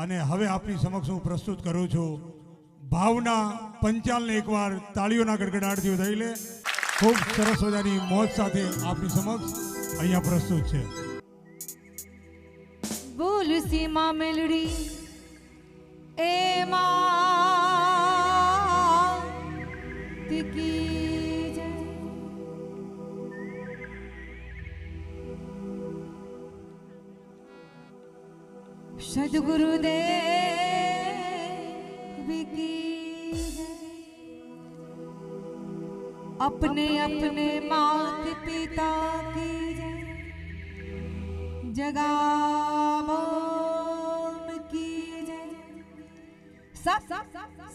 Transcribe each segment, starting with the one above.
અને હવે આપની સમક્ષ હું પ્રસ્તુત કરું છું ભાવના પંચાલને એકવાર તાળીઓના ગડગડાટથી થઈ લે. ખૂબ સરસ મજાની મોજ સાથે આપની સમક્ષ અહીંયા પ્રસ્તુત છે. બોલ સીમા મેલડી એ માં કી જય. सदगुरुदेव की अपने अपने मात पिता की जगाम की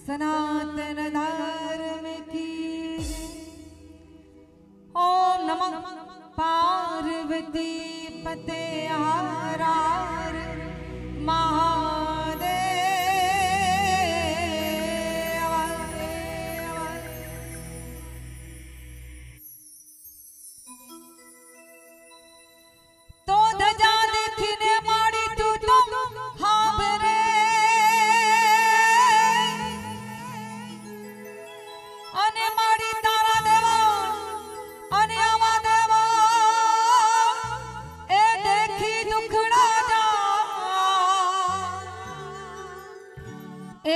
सनातन धर्म की ओम नमः पार्वती पते हारार तो धजा देखने माड़ी तू तो हाबरे अने माड़ी तारा देवा अने आवा देवा ए देखी दुखड़ा जा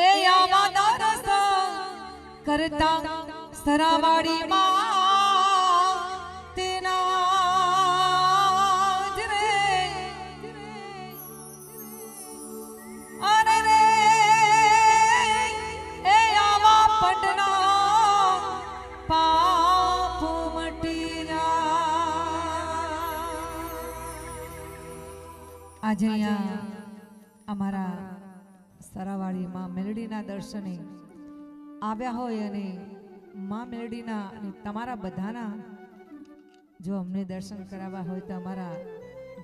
ए आवा दरस करता सरावाड़ी मां आज अमरा सरावाड़ी मां मेलडीना दर्शने आव्या होय अने मां मेलडीना अने तमारा बधाना जो अमने दर्शन करावा होय तो अमारा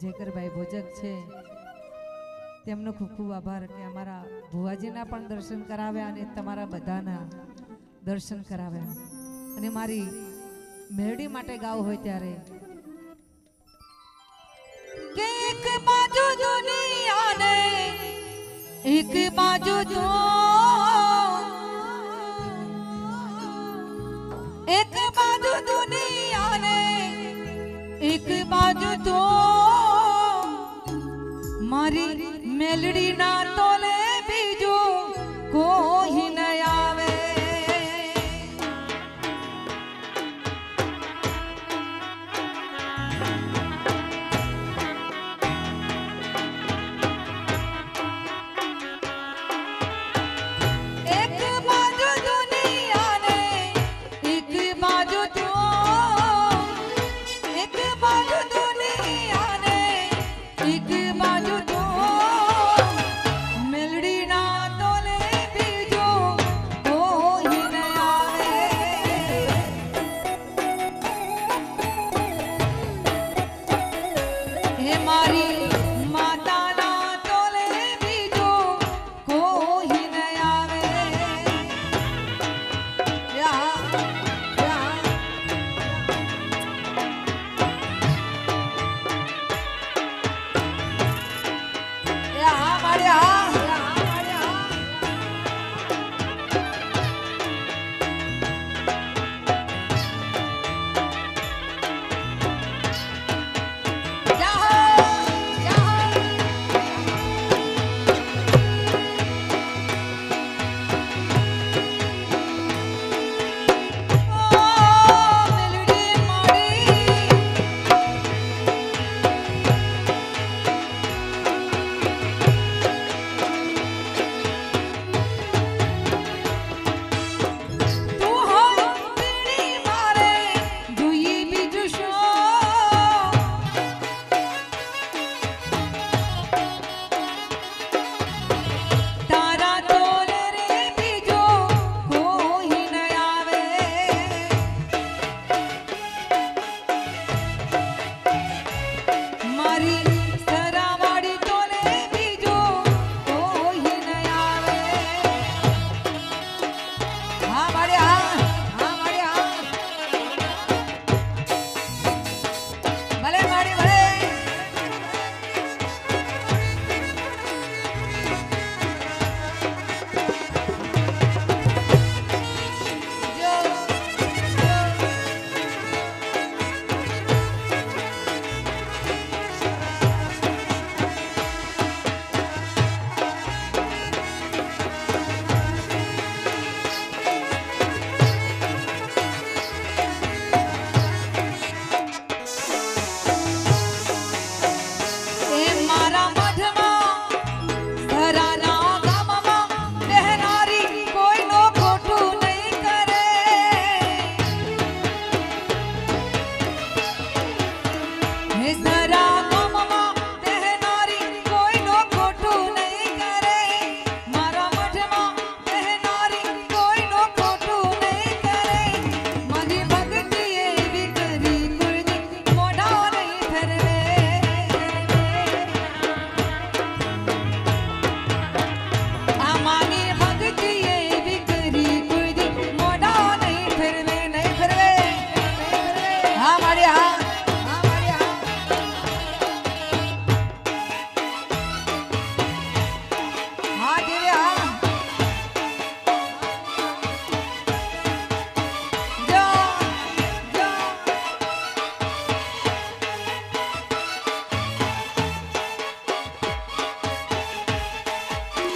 जेकरभाई भोजक छे तेमनो खूब खूब आभार के अमारा भुवाजीना पण दर्शन कराव्या अने तमारा बधाना दर्शन कराव्या अने मारी मेलडी माटे गाव होय त्यारे के एक बाजू दुनिया ने एक बाजू तो एक बाजू दुनिया ने एक बाजू तो मारी मेलडी ना तोले बीजो कोई न आवे मेलडी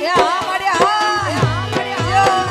એ હા મળ્યા હા મળ્યા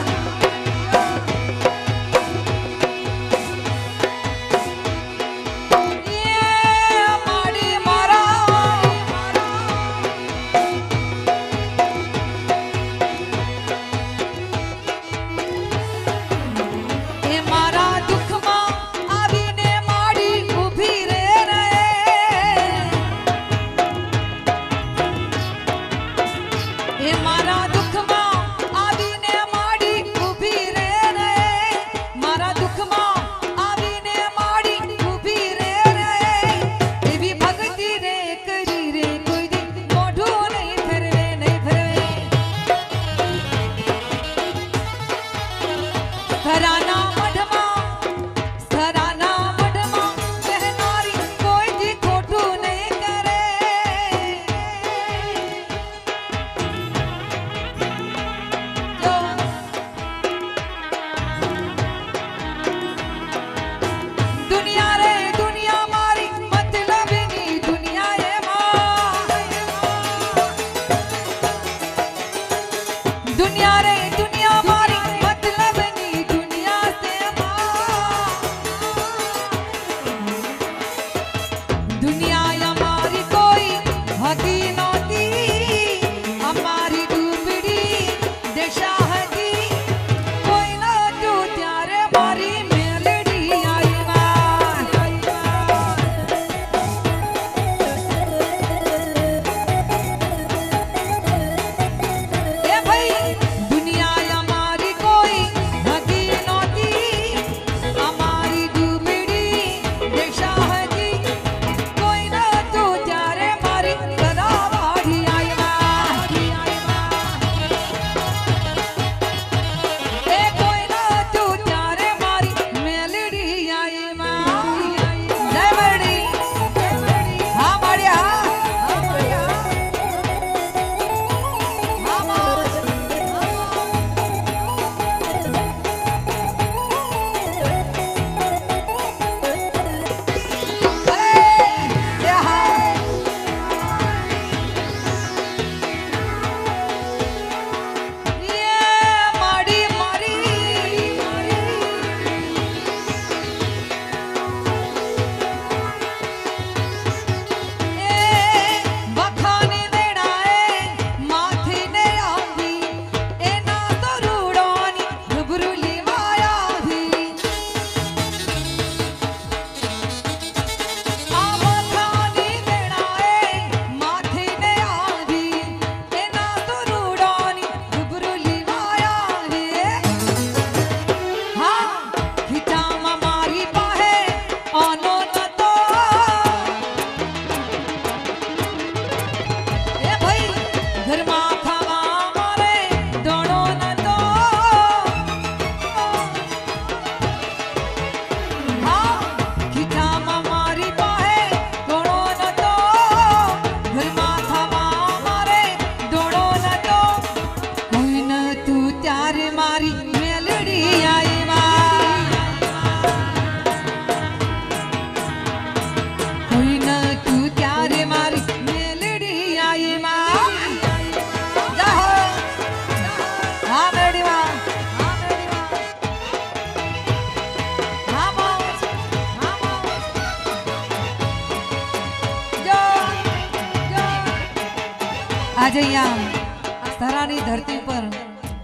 આજે અહીંયા ધરાની ધરતી પર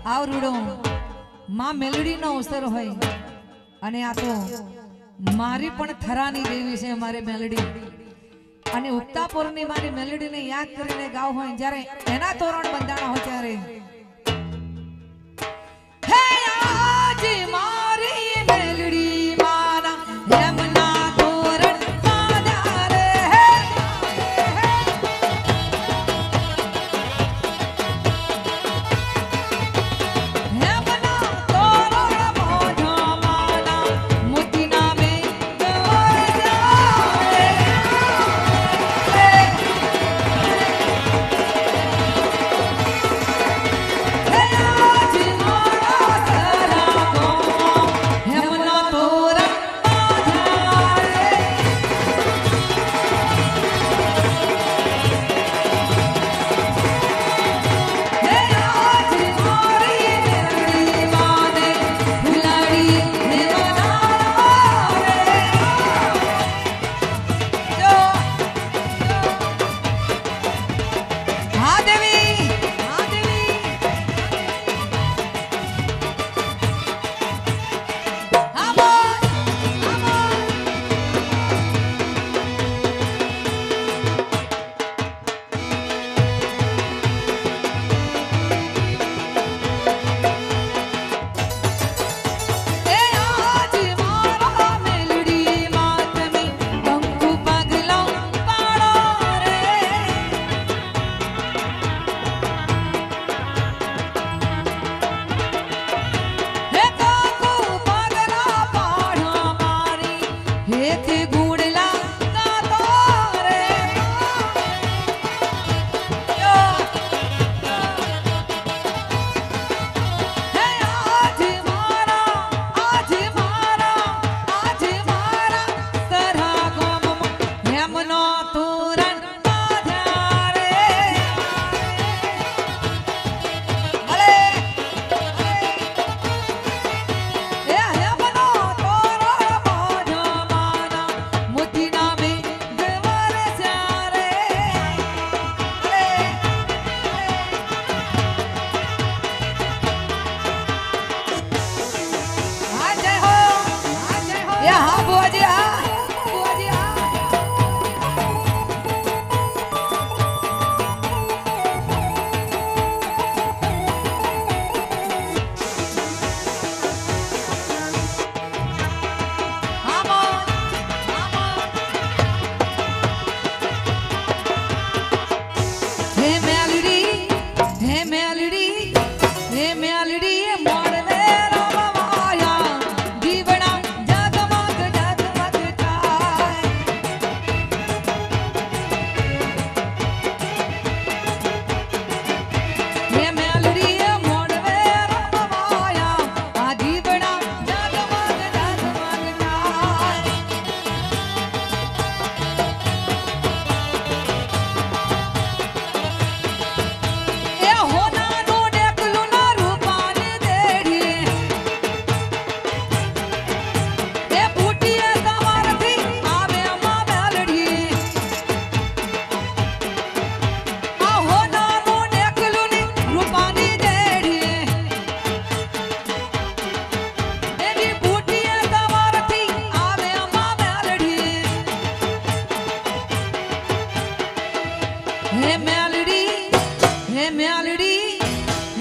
આવરૂડો માં મેલડીનો અવસર હોય અને આ તો મારી પણ થરાની દેવી છે મારી મેલડી અને ઉગતા પૂર્ણિમાની મેલડીને યાદ કરીને ગાવ હોય જ્યારે એના તોરણ બંધાણા હોય ત્યારે હે આજે મારી મેલડી મારા યમના તોરણ બાંધ્યા રે યમના તોરણ બાંધ્યા મારા મોતીના મેં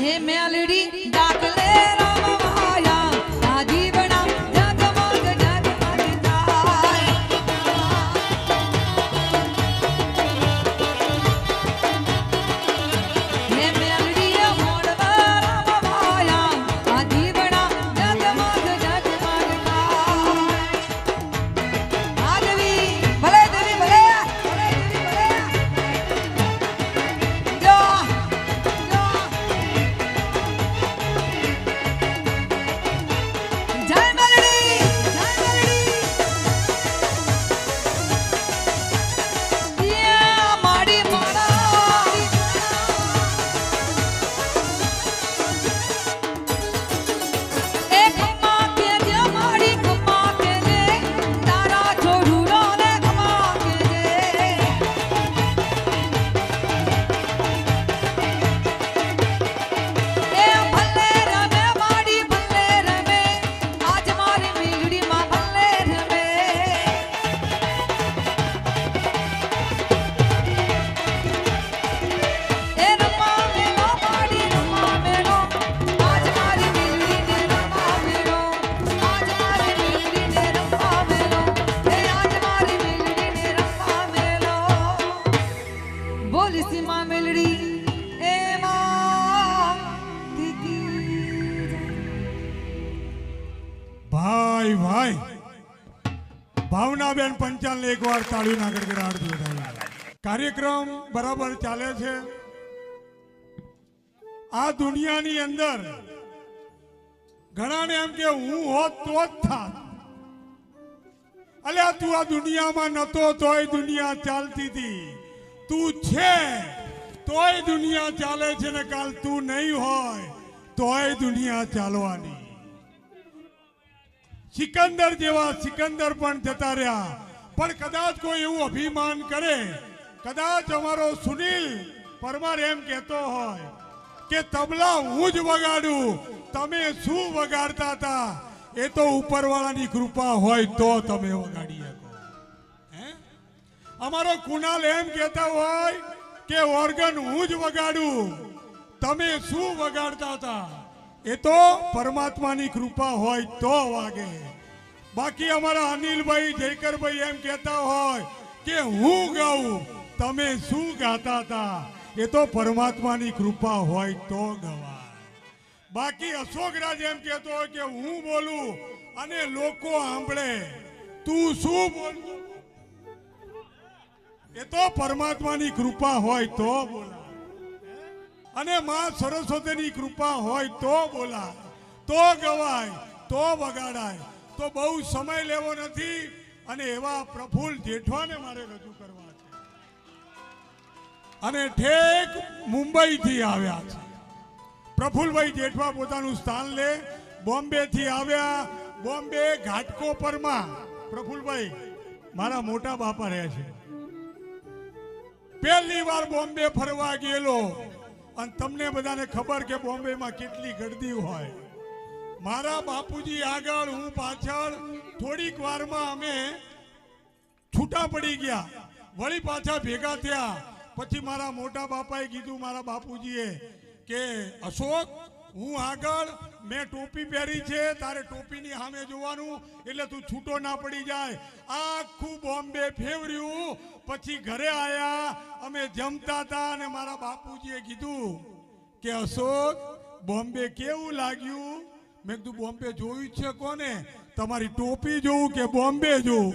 હે મેલડી દાખલે રમવાયા આ જીવણા જગમગ જગમગ થાય હે મેલડી મોડવા રમવાયા આ જીવણા જગમગ જગમગ થાય આ દેવી ભલે દેવી ભલે ભલે દેવી ભલે જો જો જય મેલડી યા માડી મારા એક ખમ્મા કે જે માડી ખમ્મા કે જે તારા છોડું રોને ખમ્મા કે જે એ ભલે રમે માડી ભલે રમે આજ મારી મેલડી માં ભલે રમે એ રમા મેલો માડી રમા મેલો આજ મારી મેલડી ને રમા મેલો આજ મારી મેલડી ને રમા મેલો એ આજ મારી મેલડી ને રમા મેલો બોલ સીમા મેલડી એ માં દીકી ભાઈ ભાઈ ભાવનાબેન પંચાલ એકવાર તાળીના ગડગડાટ વધાવી. કાર્યક્રમ બરાબર ચાલે છે. આ દુનિયાની અંદર ઘણાને એમ કે હું હોત તો જ થાત. અલ્યા તું આ દુનિયામાં નતો તોય દુનિયા ચાલતી હતી. તું છે તોય દુનિયા ચાલે છે ને કાલ તું નહીં હોય તોય દુનિયા ચાલવાની. સિકંદર જેવા સિકંદર પણ જતા રહ્યા, પણ કદાચ કોઈ એવું અભિમાન કરે, કદાચ અમારો સુનિલ પરમાર એમ કહેતો હોય કે તબલા હું જ વગાડું, તમે શું વગાડતા હતા, એ તો ઉપરવાળાની કૃપા હોય તો તમે વગાડી શકો. હે? અમારો કુણાલ એમ કહેતા હોય કે ઓર્ગન હું જ વગાડું, તમે શું વગાડતા હતા, એ તો પરમાત્માની કૃપા હોય તો વાગે. બાકી અમારા અનિલભાઈ જયકરભાઈ એમ કહેતા હોય કે હું ગાઉં, તમે શું ગાતા હતા, એ તો પરમાત્માની કૃપા હોય તો ગવાય. બાકી અશોકરાજ એમ કહેતો હોય કે હું બોલું અને લોકો સાંભળે, તું શું બોલતો, એ તો પરમાત્માની કૃપા હોય તો બોલાય. અને માં સરસ્વતીની કૃપા હોય તો બોલાય, તો ગવાય, તો વગાડાય. તો બહુ સમય લેવો નથી અને એવા પ્રફુલ્લ જેઠવાને મારે રજૂ કરવા છે. અને ઠેક મુંબઈથી આવ્યા છે પ્રફુલ્લભાઈ જેઠવા. પોતાનું સ્થાન લે, બોમ્બેથી આવ્યા. બોમ્બે ઘાટકોપરમાં પ્રફુલ્લભાઈ મારા મોટા બાપા રહે છે. પહેલી વાર બોમ્બે ફરવા ગયેલો, અને તમને બધાને ખબર કે બોમ્બેમાં કેટલી ગર્દી હોય. મારા બાપુજી આગળ, હું પાછળ. થોડીક વારમાં અમે છૂટા પડી ગયા, વળી પાછા ભેગા થયા. પછી મારા મોટા બાપાએ કીધું, મારા બાપુજીએ, કે અશોક હું આગળ, મેં ટોપી પહેરી છે, તારે ટોપીની સામે જોવાનું, એટલે તું છૂટો ના પડી જાય. આખું બોમ્બે ફેરવ્યું. પછી ઘરે આયા, અમે જમતા હતા અને મારા બાપુજીએ કીધું કે અશોક બોમ્બે કેવું લાગ્યું? મેં કીધું બોમ્બે જોયું છે કોને? તમારી ટોપી જોઉં કે બોમ્બે જોઉં?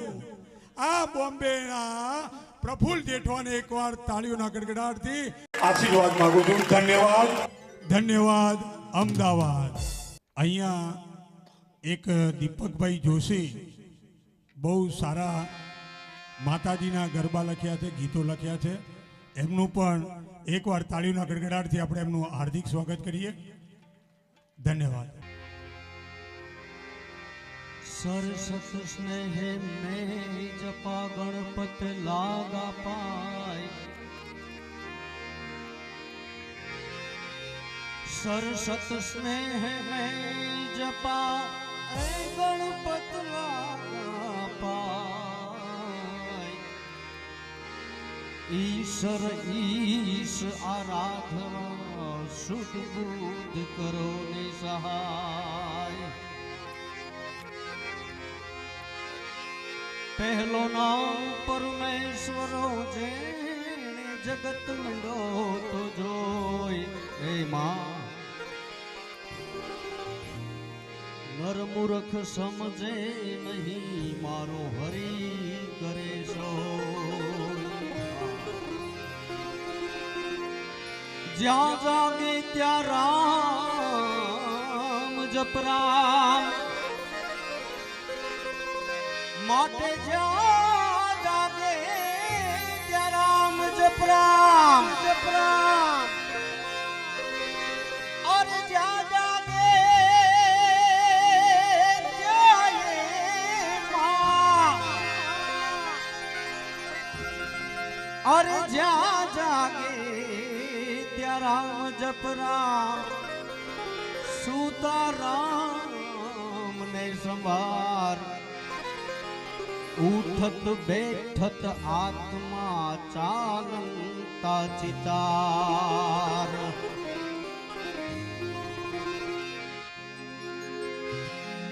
આ બોમ્બેના પ્રફુલ્લ જેઠવાને એકવાર તાળીઓના ગડગડાટથી આશીર્વાદ માંગુ છું. ધન્યવાદ, ધન્યવાદ. અમદાવાદ અહીંયા એક દીપકભાઈ જોશી બહુ સારા માતાજીના ગરબા લખ્યા છે, ગીતો લખ્યા છે. એમનું પણ એકવાર તાળીઓના ગડગડાટથી આપણે એમનું હાર્દિક સ્વાગત કરીએ. ધન્યવાદ. सरसत स्नेह में जपा गणपत लागा पाय, सरसत स्नेह में जपा गणपत लागा पाय, ईश्वर ईश आराधना શુદ્ધ બુદ્ધ કરો ને સહાય પહેલો નામ પરમેશ્વરો જેણે જગત મંડો તો જોઈ હે માં નર મૂર્ખ સમજે નહીં મારો હરી કરે સો જ્યાં જાગે ત્યાં રામ જપરામ માટે જ્યાં જાગે ત્યાં રામ જપરામ જપરામ અરે જ્યાં જાગે ત્યાં એ માં અરે જ્યાં જાગે ત્યાં રામ જપરામ સુતા રામ ને સંભાર ઉઠત બેઠત આત્મા ચાલંતા ચિતાર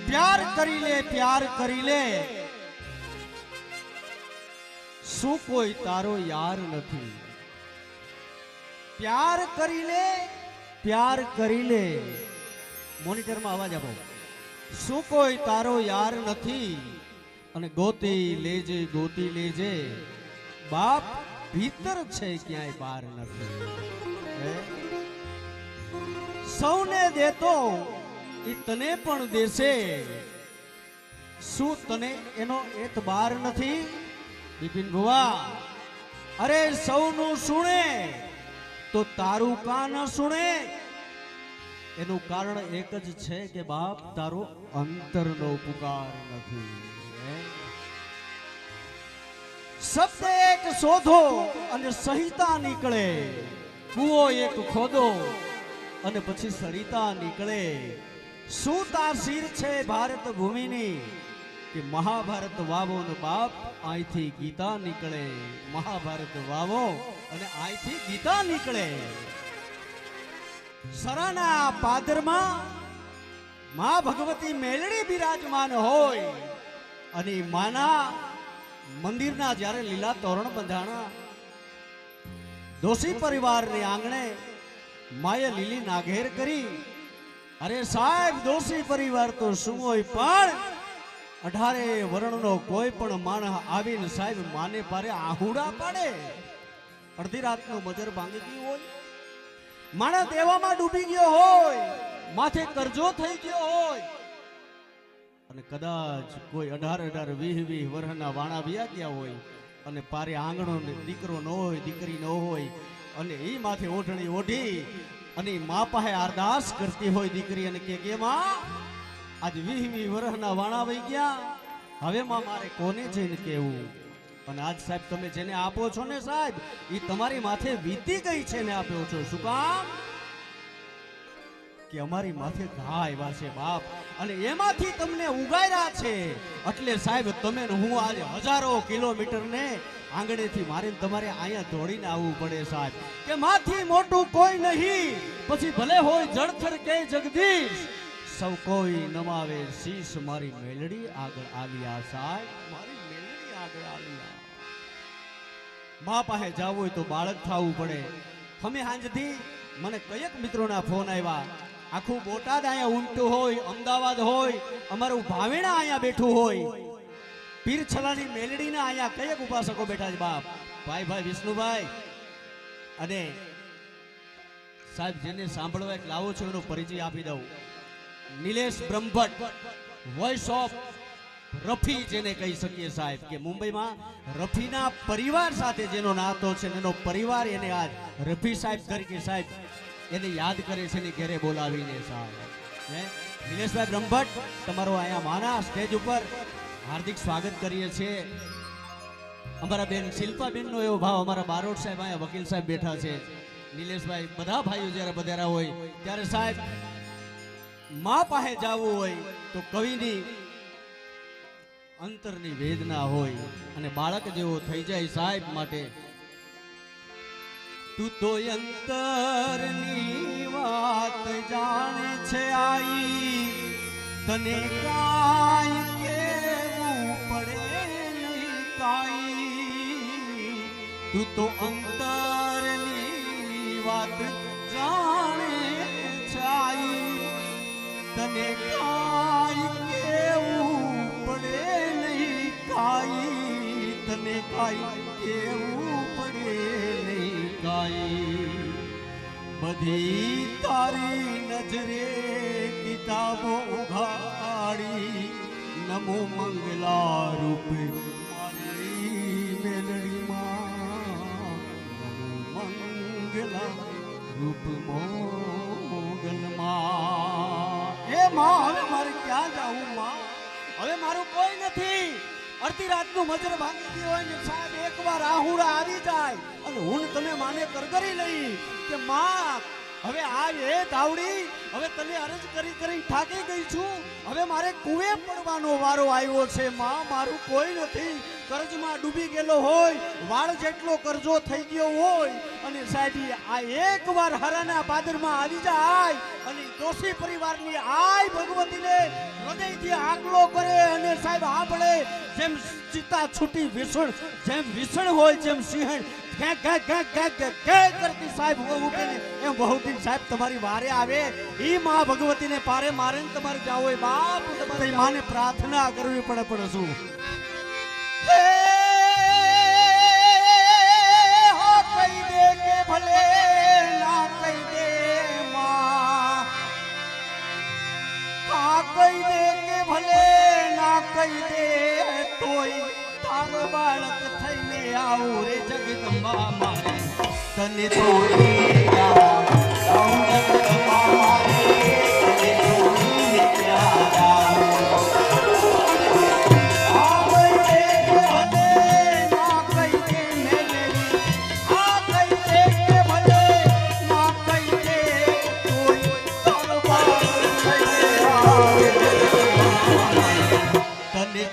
પ્યાર કરી લે શું કોઈ તારો યાર નથી પ્યાર કરી લે મોનિટરમાં અવાજ આપો શું કોઈ તારો યાર નથી અને ગોતી લેજે બાપ ભીતર છે ક્યાંય બહાર નથી સૌને દેતો એ તને પણ દેશે શું તને એનો એતબાર નથી બિપિન ભુવા અરે સૌનું સુણે તો તારું કાન સુણે એનું કારણ એક જ છે કે બાપ તારો અંતરનો પુકાર નથી શબ્દ એક શોધો અને સંહિતા નીકળે કૂવો એક ખોદો અને પછી સરિતા નીકળે શું તાસીર છે ભારત ભૂમિની કે મહાભારત વાવો ને બાપ અહીંથી ગીતા નીકળે મહાભારત વાવો અને અહીંથી ગીતા નીકળે સરાના પાદરમાં માં ભગવતી મેલડી બિરાજમાન હોય અને માના મંદિરના જ્યારે લીલા તોરણ બંધાણા દોશી પરિવારને આંગણે માએ લીલી નાઘેર કરી અરે સાહેબ દોશી પરિવાર તો શું હોય પણ 18 વર્ણનો કોઈ પણ માણસ આવીને સાહેબ માને પારે આહુડા પાડે અડધી રાતનો મજર ભાંગી ગયું હોય માણસ દેવામાં ડૂબી ગયો હોય માથે કરજો થઈ ગયો હોય અને કદાચ કોઈ 18 20 વર્ષના વાણા વ્યા ગયા હોય અને પારે આંગણો દીકરો ન હોય દીકરી ન હોય અને એ માથે ઓઢણી ઓઢી અને મા પાસે અરદાસ કરતી હોય દીકરી અને કે માં આજ 20 વર્ષના વાણા વહી ગયા હવે માં મારે કોને જઈને કેવું અને આજ સાહેબ તમે જેને આપો છો ને સાહેબ એ તમારી માથે વીતી ગઈ છે ને આપ્યો છો શું કામ કે અમારી માથે ઘા આવ્યા છે બાપ અને એમાંથી તમને ઉગાર્યા છે એટલે સાહેબ તમે હું આજે હજારો કિલોમીટર ને આંગણેથી મારીને તમારે અહીંયા દોડીને આવવું પડે સાહેબ કે માથી મોટું કોઈ નહીં પછી ભલે હોય જળથર કે જગદીશ સૌ કોઈ નમાવે શીશ મારી મેલડી આગળ આવ્યા સાહેબ મારી મેલડી આગળ આવ્યા મા પાસે જવું હોય તો બાળક થવું પડે અમે હાંજથી મને કયેક મિત્રોના ફોન આવ્યા આખું બોટાદ અહીંયા ઉમટું હોય અમદાવાદ હોય અમારું ભાવેણા અહીંયા બેઠું હોય પીરછલાની મેલડીના અહીંયા કયેક ઉપાસકો બેઠા છે બાપ ભાઈ વિષ્ણુભાઈ અને સાહેબ જેને સાંભળવા એક લાવો છો એનો પરિચય આપી દઉં નિલેશ બ્રહ્મભટ્ટ વોઇસ ઓફ રફી જેને કહી શકીએ સાહેબ કે મુંબઈમાં રફીના પરિવાર સાથે જેનો નાતો છે એનો પરિવાર એને આજ રફી સાહેબ તરીકે સાહેબ એને યાદ કરે છે ને ઘરે બોલાવીને સાહેબ નિલેશભાઈ બ્રહ્મભટ્ટ તમારો અહીંયા માના સ્ટેજ ઉપર હાર્દિક સ્વાગત કરીએ છીએ અમારા બેન શિલ્પાબેનનો એવો ભાવ અમારા બારોટ સાહેબ અહીંયા વકીલ સાહેબ બેઠા છે નિલેશભાઈ બધા ભાઈઓ જ્યારે પધાર્યા હોય ત્યારે સાહેબ મા પાસે જવું હોય તો કવિની અંતરની વેદના હોય અને બાળક જેવો થઈ જાય સાહેબ માટે તું તો અંતરની કાઈ તને કાઈ કેવું પડે નહીં કાઈ તું તો અંતરની વાત જાણે છાઈ તને કાઈ કેવું પડે નહીં કાઈ તને કાઈ કેવું પડે નહીં કાઈ બધી તારી નજરે કિતાબો ઉઘાડી નમો મંગલા રૂપ મારી મેલડીમાં નમો મંગલા રૂપ મોગલમાં એ માં હવે મારે ક્યાં જાવું માં હવે મારું કોઈ નથી અડધી રાતનું મજર ભાગી ગયું હોય ને સાહેબ એકવાર આહુડા આવી જાય અને હું તમે માને કરગરી લઈ કે માં હવે આ એ તાવડી હવે તને અરજ કરી કરી થાકી ગઈ છું હવે મારે કુએ પડવાનો વારો આવ્યો છે માં મારું કોઈ નથી કર્જમાં ડૂબી ગયેલો હોય વાળ જેટલો કરજો થઈ ગયો હોય અને સાહેબ આ એકવાર હરાના પાદરમાં આવી જાય અને દોષી પરિવારની આય ભગવતીને હૃદયથી આકલો કરે અને સાહેબ આપણે જેમ ચિતા છૂટી વિસણ જેમ વિસણ હોય જેમ સિંહણ કરતી સાહેબ ઉઠીને એમ બહુ દિન સાહેબ તમારી વારે આવે ઈ માં ભગવતીને પારે મારે ને તમારે જાવ હોય બાપ તમારી માને પ્રાર્થના કરવી પડે પણ શું કહી દે કે ભલે ના કહી દે માં કહી દે કે ભલે ના કહી દે તોય તારો બાળક થઈને આવું રે જગદંબા મારે તને છોડી આવું જગદંબા મારે તને છોડીને ક્યાં જાઉં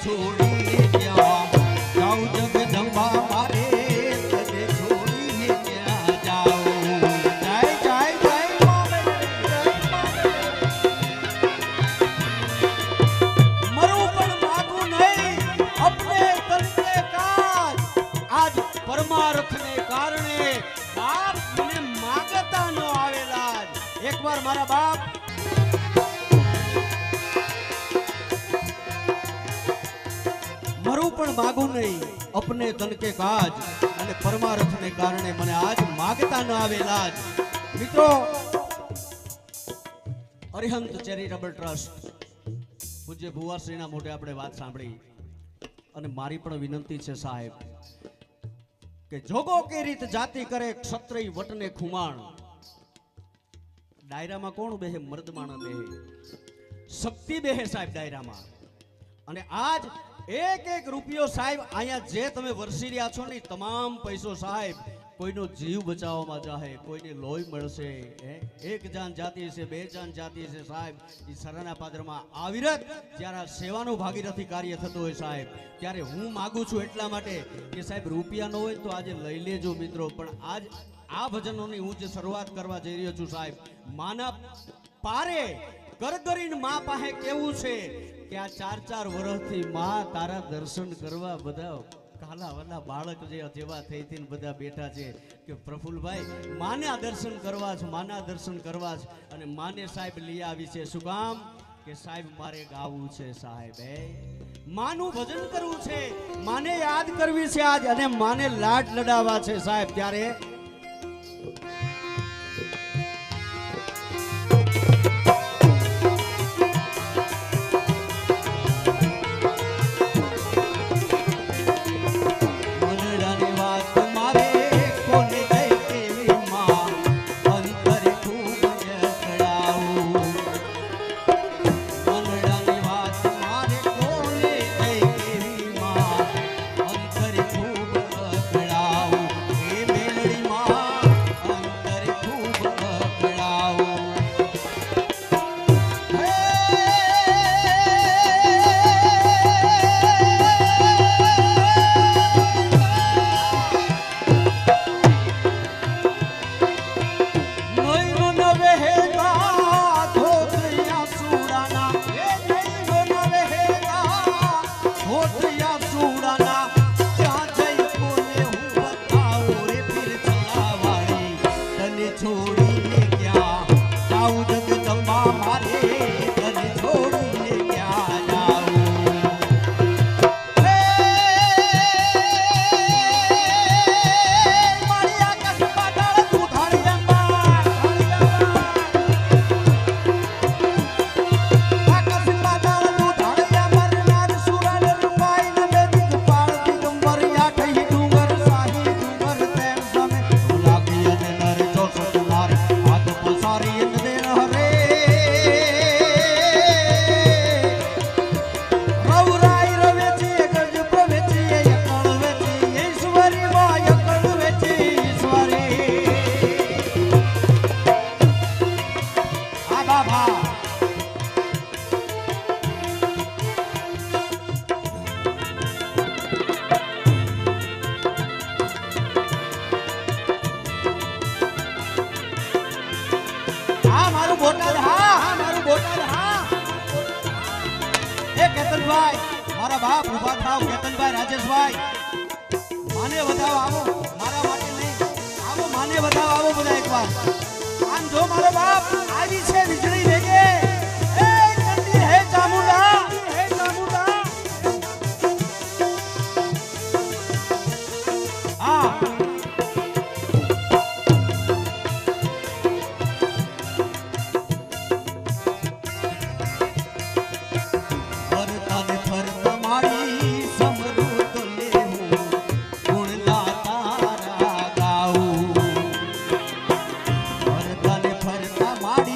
છોડીને ક્યાં જાઉં જગદંબા મારે તને છોડીને ક્યાં જાઉં જય જય જય મરું પણ માગું નહીં અપને તનકે કાજ આજ પરમાર્થને કારણે બાપ મને માગતા ન આવેલા એકવાર મારા બાપ મરું પણ માગું નહીં અપને તન કે કાજ અને પરમાર્થને કારણે મને આજ માગતા ન આવેલા જ મિત્રો અરિહંત ચેરિટેબલ ટ્રસ્ટ પૂજ્ય ભુવાશ્રીના મોઢે આપણે વાત સાંભળી અને મારી પણ વિનંતી છે સાહેબ કે જોગો કે રીત જાતિ કરે ક્ષત્રિય વટને ખુમાણ ડાયરામાં કોણ બેહે મર્દ માણસ બેહે શક્તિ બેહે સાહેબ ડાયરામાં અને આજ એક એક રૂપિયો સાહેબ અહીંયા જે તમે વરસી રહ્યા છો ને તમામ પૈસો સાહેબ કોઈનો જીવ બચાવવામાં જાહે કોઈને લોહી મળશે એક જાન જાતી છે બે જાન જાતી છે સાહેબ એ સરાના પાદરમાં આવિરત જ્યારે સેવાનું ભાગીરથી કાર્ય થતું હોય સાહેબ ત્યારે હું માગું છું એટલા માટે કે સાહેબ રૂપિયા ન હોય તો આજે લઈ લેજો મિત્રો પણ આજ આ ભજનોની હું જે શરૂઆત કરવા જઈ રહ્યો છું સાહેબ માના પારે કરગરીન માં પાસે કેવું છે કે આ 4-4 વર્ષથી માં તારા દર્શન કરવા બધા કાલા વાલા બાળક જેવા થઈ થઈને બધા બેઠા છે કે પ્રફુલભાઈ માના દર્શન કરવા છે માના દર્શન કરવા છે અને માને સાહેબ લઈ આવી છે શું કામ કે સાહેબ મારે ગાવું છે સાહેબ માનું ભજન કરવું છે માને યાદ કરવી છે આજ અને માને લાડ લડાવવા છે સાહેબ ત્યારે જગદંબા મારે તને છોડીને ક્યાં જાઉં હે મારી આકાશ પાતાળ તું ધારી અંબા આકાશ પાતાળ તું ધારી અમર નાર સુરન રૂપાઈ ન બેદી પાળ દિગંબર યા કહી ડુંગર સાહી ડુંગર તેમ સમે લાગી અને નર ચોસઠ માર હાથ પસારી ન દે હરે રવરાઈ રવેચી ગજ પ્રવેચી એકળ વેચી ઈશ્વરી માં એકળ વેચી ઈશ્વરી આ બાબા હા મારું બોટાદ હા મારું બોટાદ હા એ કેતનભાઈ મારા બાપ ઉભા થાવ કેતનભાઈ રાજેશભાઈ માને વધાવ આવો મારા માટે નહીં આવો માને વધાવ આવો બધા એકવાર આમ જો મારો બાપ આવી છે વીજળી વેગે એ ચંડી હે ચામુંડા હા ફરતા ફરતા મારી સમૃત લેવું ગુણના તારા ગાવું ફરતા ફરતા મારી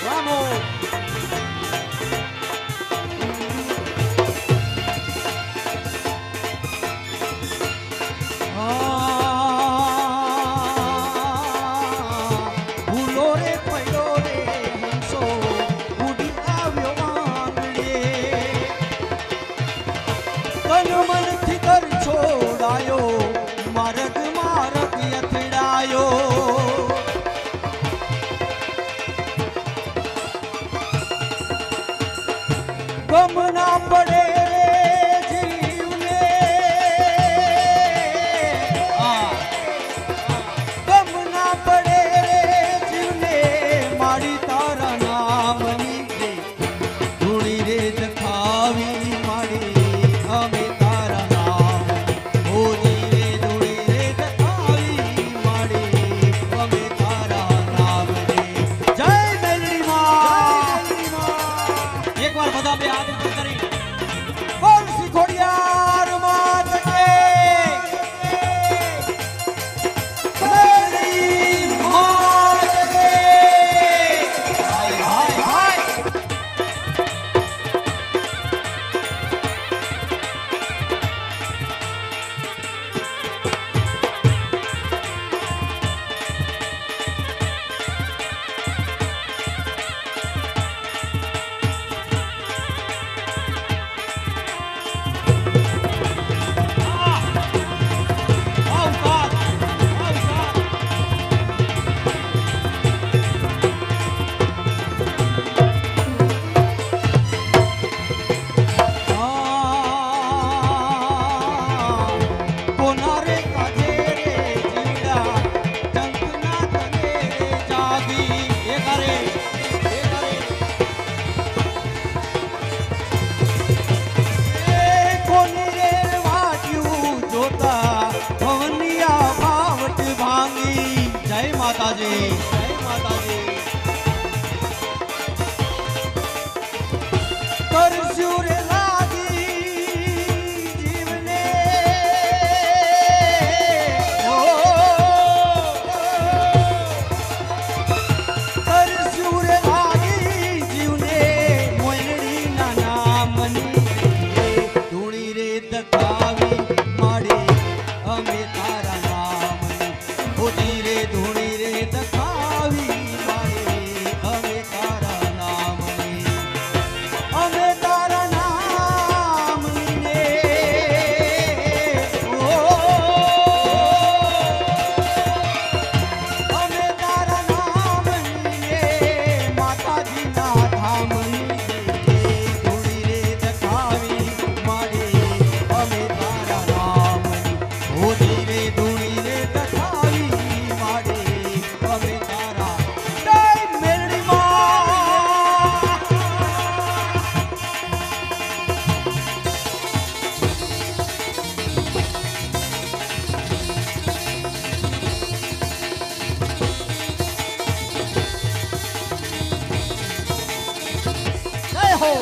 રામો ભૂલો રે પડ્યો રે હંસો ઉડી આવ્યો આંગણે તન મનથી કર છોડાયો માર્ગ માર્ગ અથડાયો ગમ ના પડે જીવને ગમ ના પડે જીવને મારી તારા નામની ધૂળી રે દખાવી મારી અમે તારા નામ હોજી રે ધૂળી રે દખાવી મારી અમે તારા નામ રે જય મેલડી માં એકવાર બધા બે હાથ ઉપર કરી બોલ શ્રી ખોડિયાર માત કે મેલડી માત કે હાય હાય હાય આવકાર આવકાર કોના રે કાજે રે જીવડા જંકના તને રે જાગી એ કરે એ કોની રે વાટ્યું જોતા ભવનિયા ભાવટ ભાંગી જય માતાજી કરશું રે લાગી જીવને કરશું રે લાગી જીવને મોયડીના નામની ધૂણી રે દખાવી માડી અમે તારા નામની હોજી રે ધૂણી રે દખાવી માડી અમે તારા નામની અમે તારા નામની ને અમે તારા નામની ને માતાજીના ધામની ધૂળી રે દખાવી માડી અમે તારા નામની હોજી રે ધૂળી રે દખાવી માડી અમે તારા જય મેલડી માં જય હો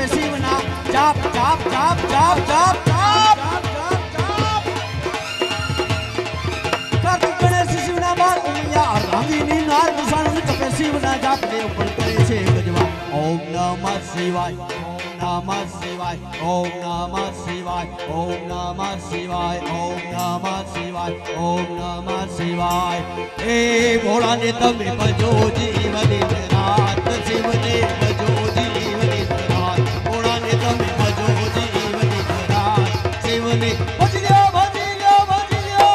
જપે શિવના જાપ જાપ જાપ જાપ જાપ જાપ કાર્તિક ગણેશ શિવના બાળ ઉમિયા રાંગીની નાર દુસાણ જપે શિવના જાપ દેવ પણ કરે છે ગજવા ઓમ નમઃ શિવાય नमः शिवाय ओम नमः शिवाय ओम नमः शिवाय ओम नमः शिवाय ओम नमः शिवाय हे भोला ने तमे भजो जीव दिन रात शिव ने भजो जीव दिन रात भोला ने तमे भजो जीव दिन रात शिव ने भज लो भज लो भज लो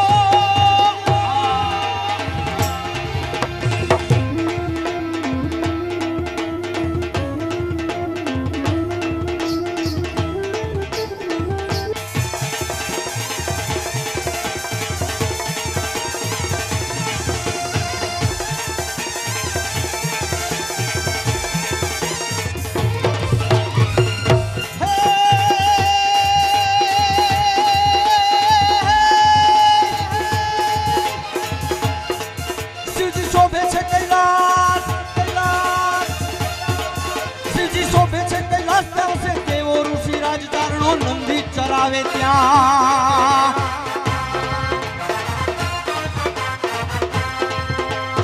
नंदी चरावे ત્યાં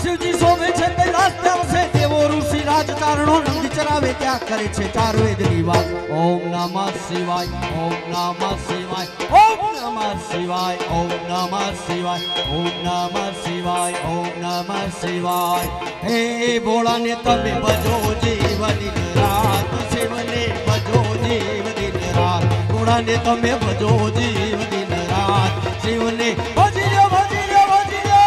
શિવજી શોભે છે કૈલાસ ત્યાં દેવો ઋષિ રાજકારણો નંદી ચરાવે ત્યાં કરે છે ચાર વેદની વાત ઓમ નમઃ શિવાય ઓમ નમઃ શિવાય ઓમ નમઃ શિવાય ઓમ નમઃ શિવાય ઓમ નમઃ શિવાય ઓમ નમઃ શિવાય હે ભોળા ને તમે ભજો જીવ દિન રાત શિવને ભજો જીવ દિન રાત ભોળા ને તમે ભજો જીવ દિન રાત શિવને ભજી લો ભજી લો ભજી લો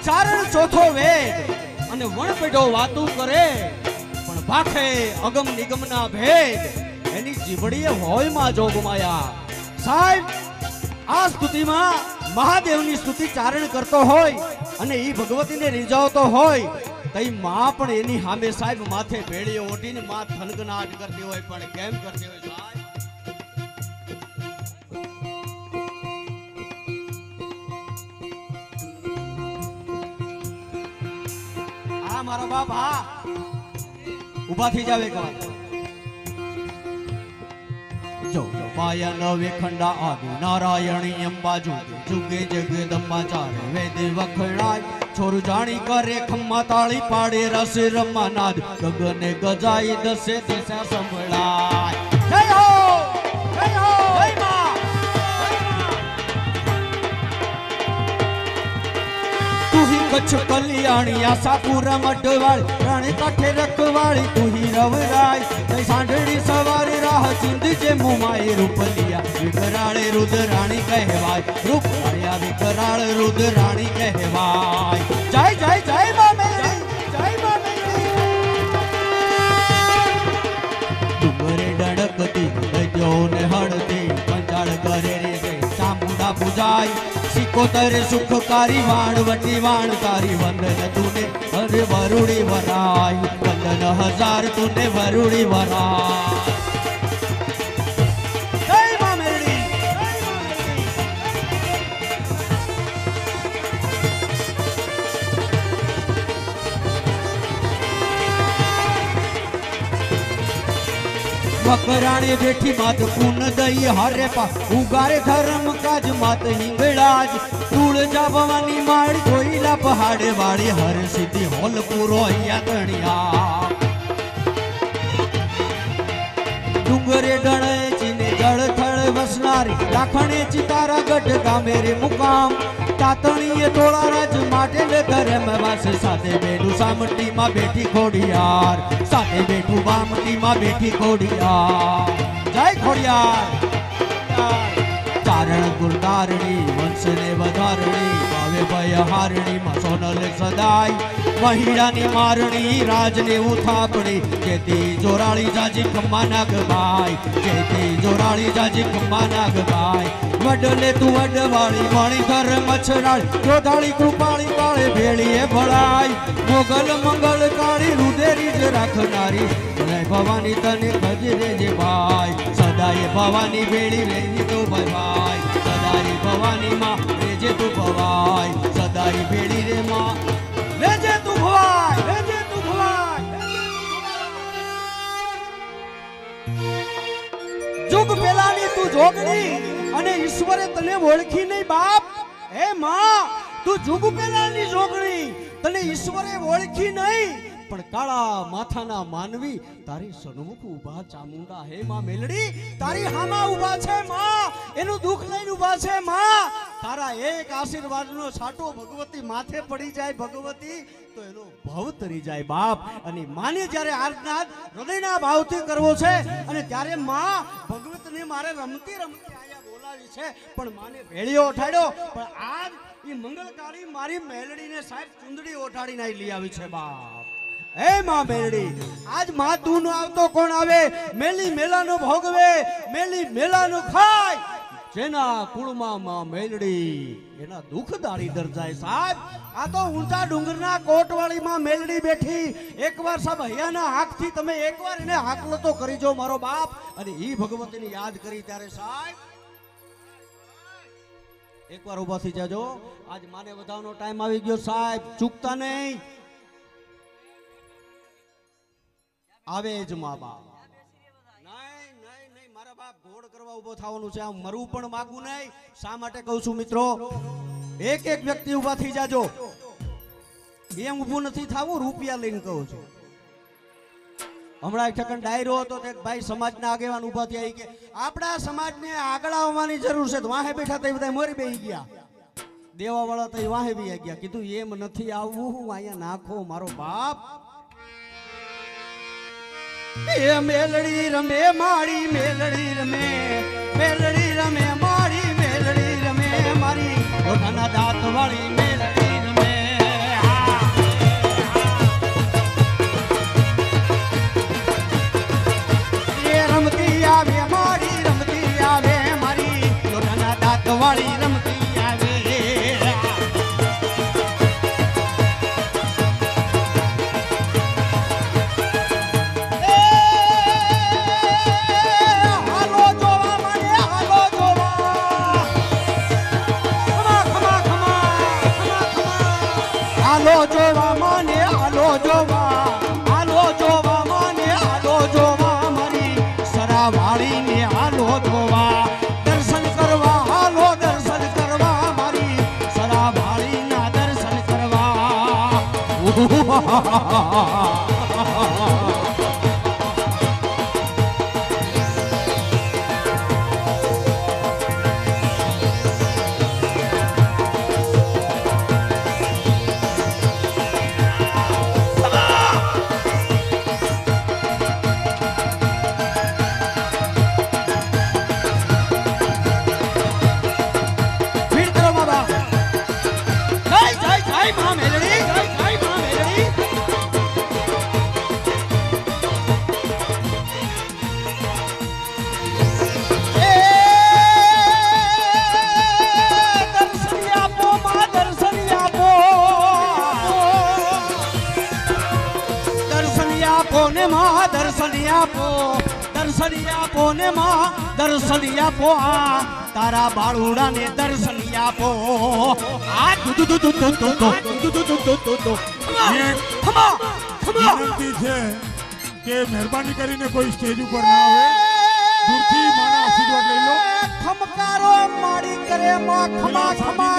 ચારણ ચોથો વેદ અને વણપેઢો વાતું કરે પણ ભાખે અગમ નિગમના ભેદ એની જીભડીએ હોયમાં જોગમાયા સાહેબ આ સ્તુતિમાં મહાદેવની સ્તુતિ ચારણ કરતો હોય અને ઈ ભગવતીને રીઝાવતો હોય તઈ માં પણ એની સામે સાહેબ માથે ભેળીઓ ઓઢીને માં થનગનાટ કરતી હોય પણ કેમ કરતી હોય સાહેબ મારા બાપ હા ઉભા થઈ જાવ એક વાર જો પાયા નવે ખંડા આદિ નારાયણી અંબાજુ જુગે જગદંબા ચારે વેદ વખણાય છોરું જાણી કરે ખમ્મા તાળી પાડે રસ રમા નાદ ગગને ગજાઈ દસે દિશા સંભળાય જય હો જય હો જય માં कच्छ कल्याणी आशापुरा मडवाड़ी राणे काठे रखवाड़ी तू ही रवराई तई सांडड़ी सवारी राह सिंध जे मुमाई रूप लिया विकराळे रुद्राणी कहवाय रूप लिया विकराळ रुद्राणी कहवाय जय जय जय मां मेरी जय मां मेरी डुंगरे डड़कती गजो ने हड़ती पंचाळ करे रे चामुंडा पूजाई सिकोतर सुखकारी वाणवटी वाण तारी वंदन तूने अरे वरुड़ी वराय वंदन हजार तूने वरुड़ी वराय जय मां मेरी मकराणे बेठी मात पून दई हरे पा उगारे धर्म काज मात हिंगड़ाज तुळजा भवानी माड़ी कोईला पहाड़े वाड़ी हर सिद्धि होल पूरो अहिया तणिया डुंगरे डणे चीने जड़ थड़ वसनारी लाखणे चितारा गढ़ गामेरे मुकाम तातणीए तोड़ा राज माटे ले घरे में वास साथे बेडू सामटी मां बेठी खोड़ियार साथे बेठू बामटी मां बेठी खोड़ियार जय खोड़ियार ચારણ ગુરદારણી વંશને વધારણી ભાવે ભય હારણી માં સોનલ સદાય મહિડાની મારણી રાજને ઉથાપણી જેથી જોરાળી જાજી ખમ્મા નાગભાઈ જેથી જોરાળી જાજી ખમ્મા નાગભાઈ વડલે તું વડવાળી મણિધર મચ્છરાળી જોધાળી કૃપાળી વાળે ભેળીએ ભળાય મોગલ મંગળ કાળી રુદેરી જ રાખનારી સદાય ભવાની તને ભજરે જે ભાઈ સદાય ભવાની ભેળી રેજી તો ભાઈ સદાય ભવાની માં રેજે તું ભવાય સદાય ભેળી રે માં રેજે તું ભવાય રેજે તું ભવાય જુગ પેલાની તું જોગણી અને ઈશ્વરે તને ઓળખી નહીં બાપ હે માં તું જુગ પેલાની જોગણી તને ઈશ્વરે ઓળખી નહીં પણ કાળા માથાના માનવી તારી સન્મુખ ઊભા ચામુંડા હે માં મેલડી તારી હામા ઊભા છે માં એનું દુઃખ લઈને ઊભા છે માં તારા એક આશીર્વાદનો છાંટો ભગવતી માથે પડી જાય ભગવતી તો એનો ભાવ તરી જાય બાપ અને માને જ્યારે આરાધના હૃદયના ભાવથી કરવો છે અને ત્યારે માં ભગવતને મારે રમતી રમતી આયા બોલાવી છે પણ માને ભેળીઓ ઉઠાડ્યો પણ આજ એ મંગળકાળી મારી મેલડીને સાહેબ ચુંદડી ઓઠાડીને લઈ આવી છે બાપ હે માં મેલડી આજ માં તું નો આવતો કોણ આવે મેલી મેલાનો ભોગવે મેલી મેલાનો ખાય જેના કુળમાં માં મેલડી એના દુઃખ દાળી દર્જાય સાહેબ આ તો ઊંચા ડુંગરના કોટવાળી માં મેલડી બેઠી એકવાર સાહેબ હૈયાના હાથથી તમે એકવાર એને હાકલો તો કરી જો મારો બાપ અને ઈ ભગવતીને યાદ કરી ત્યારે સાહેબ એકવાર ઊભા થઈ જાજો આજ માને વધાવનો ટાઈમ આવી ગયો સાહેબ ચૂકતા નહીં આવે જ મા બાપ નહીં નહીં નહીં મારા બાપ ઘોડ કરવા ઊભો થવાનું છે આ મરવું પણ માંગુ નહીં શા માટે કહું છું મિત્રો એક એક વ્યક્તિ ઊભા થઈ જાજો એમ ઊભું નથી થાવું રૂપિયા લઈને કહું છું હમણાં એક ઠકન ડાયરો હતો તો એક ભાઈ સમાજના આગેવાન ઊભા થયા કે આપણા સમાજને આગળ આવવાની જરૂર છે તો વાહે બેઠા તો બધા મોરી બેહી ગયા દેવા વાળા તો વાહે બી ગયા કીધું એમ નથી આવવું હું અહીંયા નાખો મારો બાપ એ મેલડી રમે મારી મેલડી રમે મેલડી રમે મારી મેલડી રમે મારી ઓઠાના દાંત વાળી મેલડી રમે એ રમતી આવે મારી રમતી આવે મારી ઓઠાના દાંત વાળી રમતી આવે આલો જોવા માને આલો જોવા માને આલો જોવા મારી સરાવાળીને આલો જોવા દર્શન કરવા આલો દર્શન કરવા મારી સરાવાળીના દર્શન કરવા દર્શન આપો આ તારા બાળુડાને દર્શન આપો આ વિનંતી છે કે મહેરબાની કરીને કોઈ સ્ટેજ ઉપર ના આવે દૂરથી માના આશીર્વાદ લઈ લો ખમકારો માડી કરે માં ખમા ખમા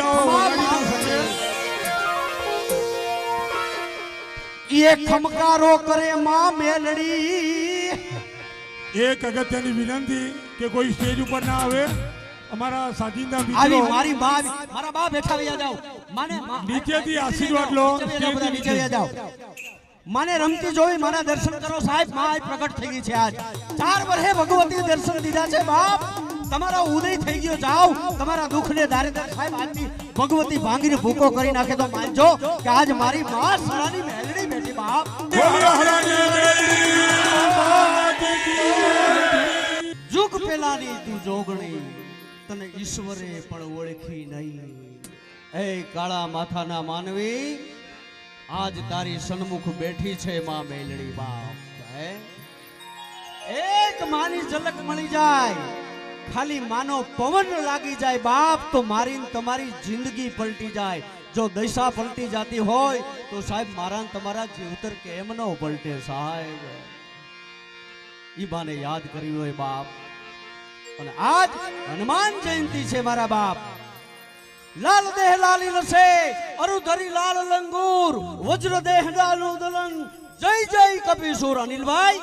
એ ખમકારો કરે માં મેલડી એક અગત્યની વિનંતી કે કોઈ સ્ટેજ ઉપર ના આવે અમારા સાજિંદા આવી મિત્રો મારી બા મારા બા બેઠા વયા જાઓ માને નીચેથી આશીર્વાદ લો નીચે વયા જાઓ માને રમતી જોઈ મારા દર્શન કરો સાહેબ માં પ્રગટ થઈ ગઈ છે આજ 4 વર્ષે ભગવતી દર્શન દીધા છે બાપ તમારો ઉદય થઈ ગયો, જાઓ તમારા દુઃખને દારેદાર સાહેબ આજની ભગવતી ભાંગીને ભૂકો કરી નાખે તો માનજો કે આજ મારી માં સરાની મેલડી બેઠી બાપ. જુગ પેલાની તું જોગણી તને ઈશ્વરે પણ ઓળખી નહીં. એ કાળા માથાના માનવી આજ તારી સન્મુખ બેઠી છે માં મેલડી બાપ. એક માની ઝલક મળી જાય, ખાલી માનો પવન લાગી જાય બાપ તો મારી તમારી જિંદગી પલટી જાય. જો દશા પલટી જાતી હોય તો સાહેબ મારા તમારા જીવતર કેમ ન પલટે સાહેબ. ઈ બાને યાદ કર્યું હોય બાપ. અને આજ હનુમાન જયંતિ છે મારા બાપ. લાલ દેહ લાલી રસે અરુધરી લાલ લંગૂર વજ્ર દેહ ડાલો દલન જય જય કપીસુર. અનિલભાઈ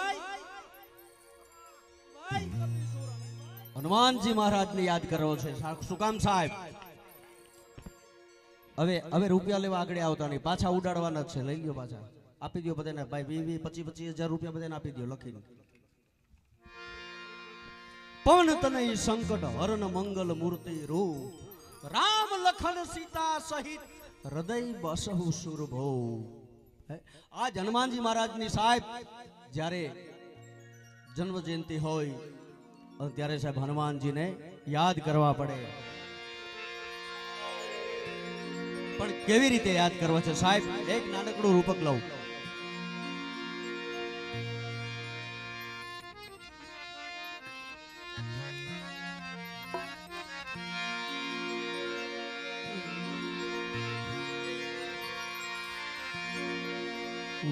હનુમાનજી મહારાજને યાદ કરવો છે. શું કામ સાહેબ? હવે રૂપિયા લેવા આગળ આવતા નહીં, પાછા ઉડાડવાના જ છે. લઈ લ્યો પાછા, આપી દો બધાને ભાઈ 20-25,000 રૂપિયા બધાને આપી દો લખીને. પવન તનય સંકટ હરણ મંગલ મૂર્તિ રૂપ રામ લખન સીતા સહિત હૃદય બસહુ સુરભો. આજ હનુમાનજી મહારાજની સાહેબ જ્યારે જન્મ જયંતિ હોય ત્યારે સાહેબ હનુમાનજીને યાદ કરવા પડે. પણ કેવી રીતે યાદ કરવા છે સાહેબ? એક નાનકડું રૂપક લઉં.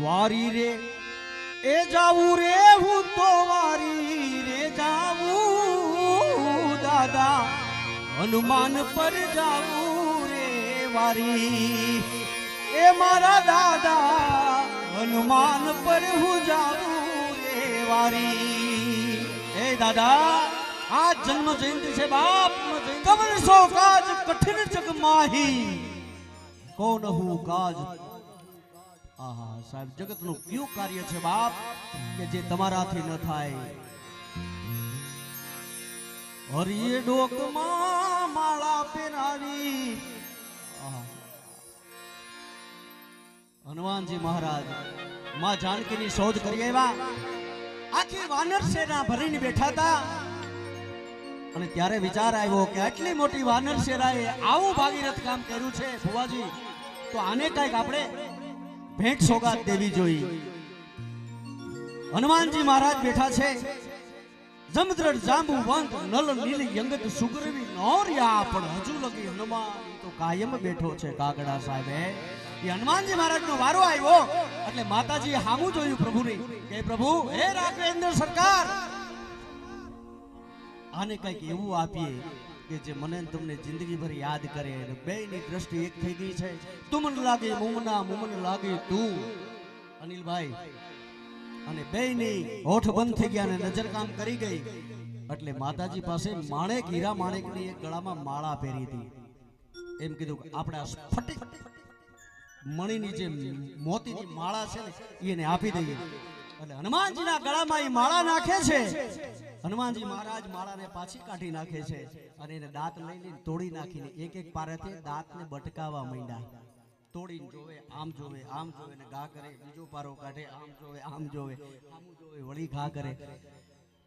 વારી રે એ જાવું રે હું તો વારી રે જાવું દાદા હનુમાન પર જાવું રે વારી એ મારા દાદા હનુમાન પર હું જાવું રે વારી. એ દાદા આ જન્મ જયંતિ છે બાપ. કવન સો કાજ કઠિન જગ માહી કોન હું કાજ. આહા સાહેબ જગતનું કયું કાર્ય છે બાપ કે જે તમારાથી ન થાય. હરિયે ડોકમાં માળા પહેરાવી. હનુમાનજી મહારાજ માં જાનકીની શોધ કરી આવ્યા. આખી વાનર સેના ભરીને બેઠા હતા અને ત્યારે વિચાર આવ્યો કે આટલી મોટી વાનર સેનાએ આવું ભાગીરથ કામ કર્યું છે ભુવાજી, તો આને કઈક આપણે ભેટ સોગાત દેવી જોઈએ. હનુમાનજી મહારાજ બેઠા છે. જમદ્રડ જાંબુવંત નલ નીલ યંગત સુગ્રીવી નોર્યા પણ હજુ લગી હનુમાન તો કાયમ બેઠો છે કાગડા સાહેબે. એ હનુમાનજી મહારાજનો વારો આવ્યો એટલે માતાજીએ હામું જોયું પ્રભુની કે પ્રભુ હે રાઘવેન્દ્ર સરકાર આને કઈક એવું આપીએ કે જે મને તમને જિંદગી ભર યાદ કરે. બેયની દ્રષ્ટિ એક થઈ ગઈ છે. તુમન લાગે મુમના મુમન લાગે તું. અનિલભાઈ અને બેયની હોઠ બંધ થઈ ગયા અને નજર કામ કરી ગઈ એટલે માતાજી પાસે માણેક હીરા માણેકની એક ગળામાં માળા પહેરી હતી. એમ કીધું કે આપણે સ્ફટિક મણીની જે મોતીની માળા છે ને એને આપી દઈએ. એટલે હનુમાનજીના ગળામાં એ માળા નાખે છે. હનુમાનજી મહારાજ માળાને પાછી કાઢી નાખે છે અને એને દાંત લઈને તોડી નાખીને એક એક પારેથી દાંતને બટકાવા માંડ્યા. તોડીને જોવે, આમ જોવે, આમ જોવે ને ઘા કરે, બીજો પારો કાઢે, આમ જોવે, આમ જોવે, આમ જોવે, વળી ઘા કરે.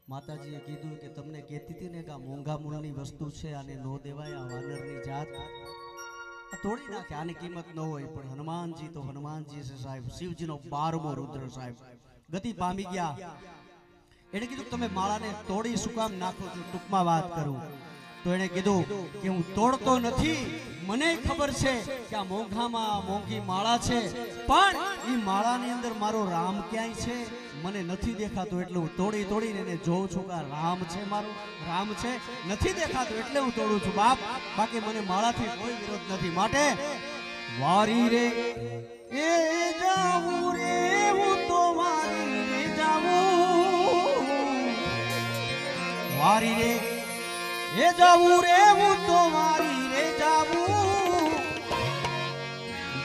માતાજીએ કીધું કે તમને કહેતી હતી ને કે આ મોંઘા મૂળની વસ્તુ છે, આને નો દેવાય, આ વાનરની જાત તોડી નાખે, આની કિંમત ન હોય. પણ હનુમાનજી તો હનુમાનજી છે સાહેબ. શિવજીનો 12મો રુદ્ર સાહેબ ગતિ પામી ગયા. એને કીધું તમે માળાને તોડી શું કામ નાખો છો? ટૂંકમાં વાત કરું તો એને કીધું કે હું તોડતો નથી, મને ખબર છે કે આ મોંઘામાં મોંઘી માળા છે પણ એ માળાની અંદર મારો રામ ક્યાંય છે મને નથી દેખાતો એટલે હું તોડી તોડીને એને જોઉં છું કે રામ છે, મારો રામ છે, નથી દેખાતો એટલે હું તોડું છું બાપ. બાકી મને માળાથી કોઈ વિરોધ નથી. માટે વારી રે એ જાવું રે હું તો વારી રે જાવું, વારી રે એ જાવું રે હું તો વારી રે જાવું,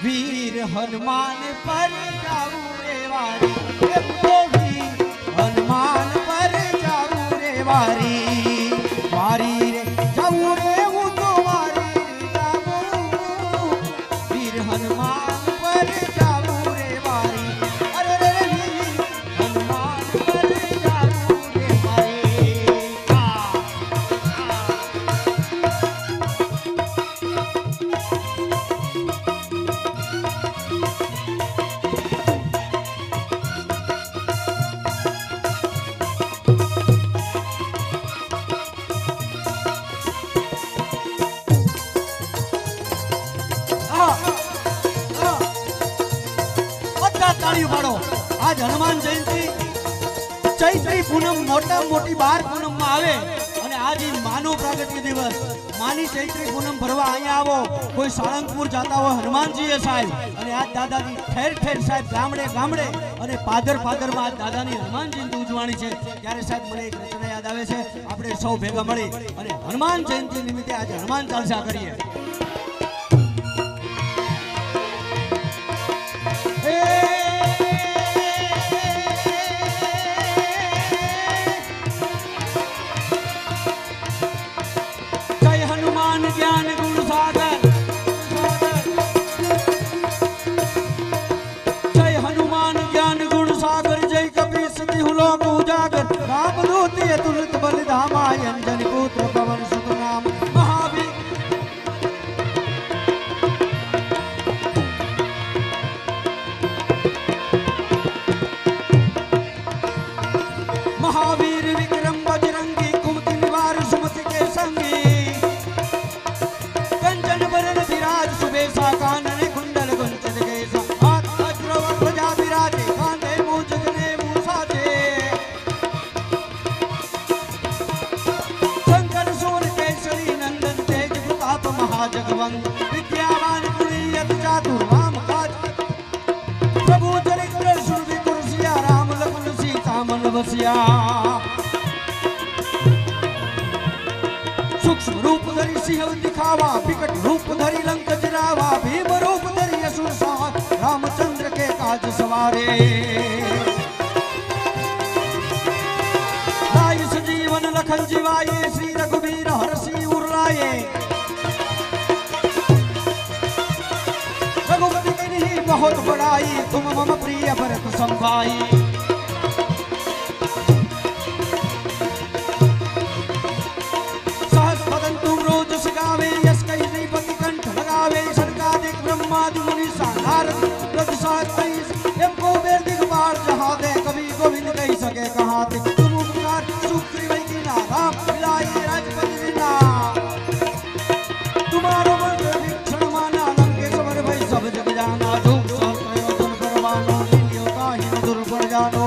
વીર હનુમાન પર જાવું રે વારી, વીર હનુમાન પર જાવું રે વારી, વારી આજ હનુમાન જયંતિ ચૈત્રી પૂનમ મોટા મોટી 12 પૂનમ માં આવે અને આજ માનવ પ્રાગટ્ય દિવસ માની ચૈત્રી પૂનમ ભરવા અહીંયા આવો કોઈ સાળંગપુર જાતા હોય હનુમાનજીએ સાહેબ અને આજ દાદાની ઠેર ઠેર સાહેબ ગામડે ગામડે અને પાદરમાં આજ દાદાની હનુમાન જયંતિ ઉજવાણી છે ત્યારે સાહેબ મને એક રચના યાદ આવે છે આપણે સૌ ભેગા મળી અને હનુમાન જયંતિ નિમિત્તે આજે હનુમાન ચાલીસા કરીએ ज्ञान गुण सागर जय हनुमान ज्ञान गुण सागर जय कपीस तिहु लोक उजागर रामदूत अतुलित बल धामा अंजनी पुत्र पवन सुत नाम महावीर महावीर विक्रम बजरंगी कुमति निवार सुमति के संगी सुबेसा कानन कुंडल कुंचन केसा हाथ वज्र ध्वजा विराजे कांधे मूंछ जने मूसाजे शंकर सूर केसरी नंदन तेज प्रताप महाजगवंत विद्यावान गुणी अति चातुर राम काज प्रभु चरित्र सुरविपुर सिया राम लखन सीता मन बसिया सूक्ष्म रूप धरि सिंह दिखावा विकट रूप धरि लंक जरावा भीम रूप धरि असुर संहार रामचंद्र के काज सवारे लाय सजीवन लखन जीवाये श्री रघुवीर हरषि उर लाये रघुपति कीन्ही बहुत बड़ाई तुम मम प्रिय भरत सम भाई ब्रह्मादि मुनीसा नारद को बेर दिगपार जहाँ दे कभी गोविंद कही सके कहाँ थे तुम उपकार सुग्रीव की ना राम मिलाए राजपति बिना तुम्हारो मन वीक्षण माना लंके समर भई सब जग जाना धूप सहस्त्रयोजन करवानो लील्यो ताहि न दुर्बल जानो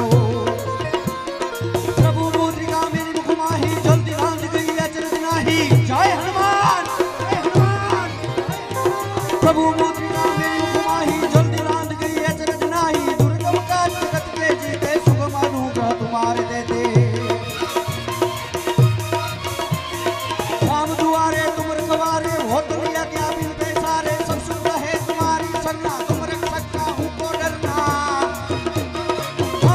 प्रभु मुद्रिका मेरी मुख माही जल्दी रांध गई अचरज नाही जय हनुमान प्रभु मुद्रिका मेरी मुख माही जल्दी रांध गई अचरज नाही दुर्गम काज जगत के जीते सुगम अनुग्रह तुम्हारे देते राम दुआरे तुम रखवारे हो दुनिया क्या मिलते सारे सब सुन रहे तुम्हारी सरना तुम रक्षक काहू को डरना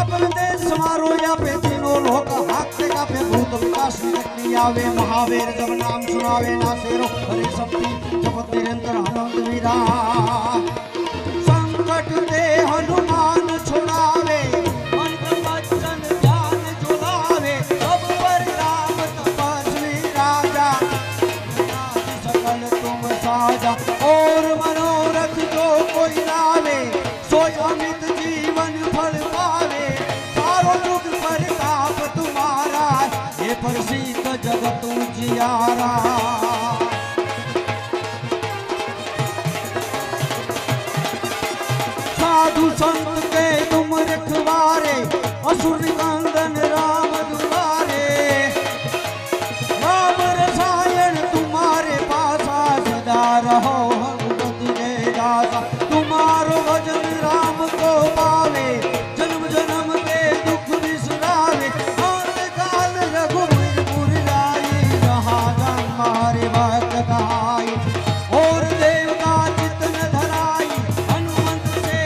अपन देश समारो या पे तीनों लोक हाथ का पे भूत विकास निकटनी आवे महावीर जब नाम सुनावे ना सेरो हरे शक्ति जपत निरंतर आनंद वीरा संकट दे हनुमान छुड़ावे अंत वचन ध्यान जुलावे अब पर राम तपस्वी राजा सकल तुम साजा और मनोरथ जो कोई लावे सोई अमित जीवन फल पावे चारों युग प्रताप तुम्हारा ये प्रसिद्ध जगत उजियारा साधु संत के तुम रखवारे असुर निकंदन राम दुलारे राम रसायन तुम्हारे पासा सदा रहो हनुमत के दासा तुम्हारो भजन राम को पावे जन्म जन्म के दुख बिसरावे अंत काल रघुवीर पुर जाई जहाँ जन मारे भक्त कहाई और देवता चित्त न धराई हनुमंत से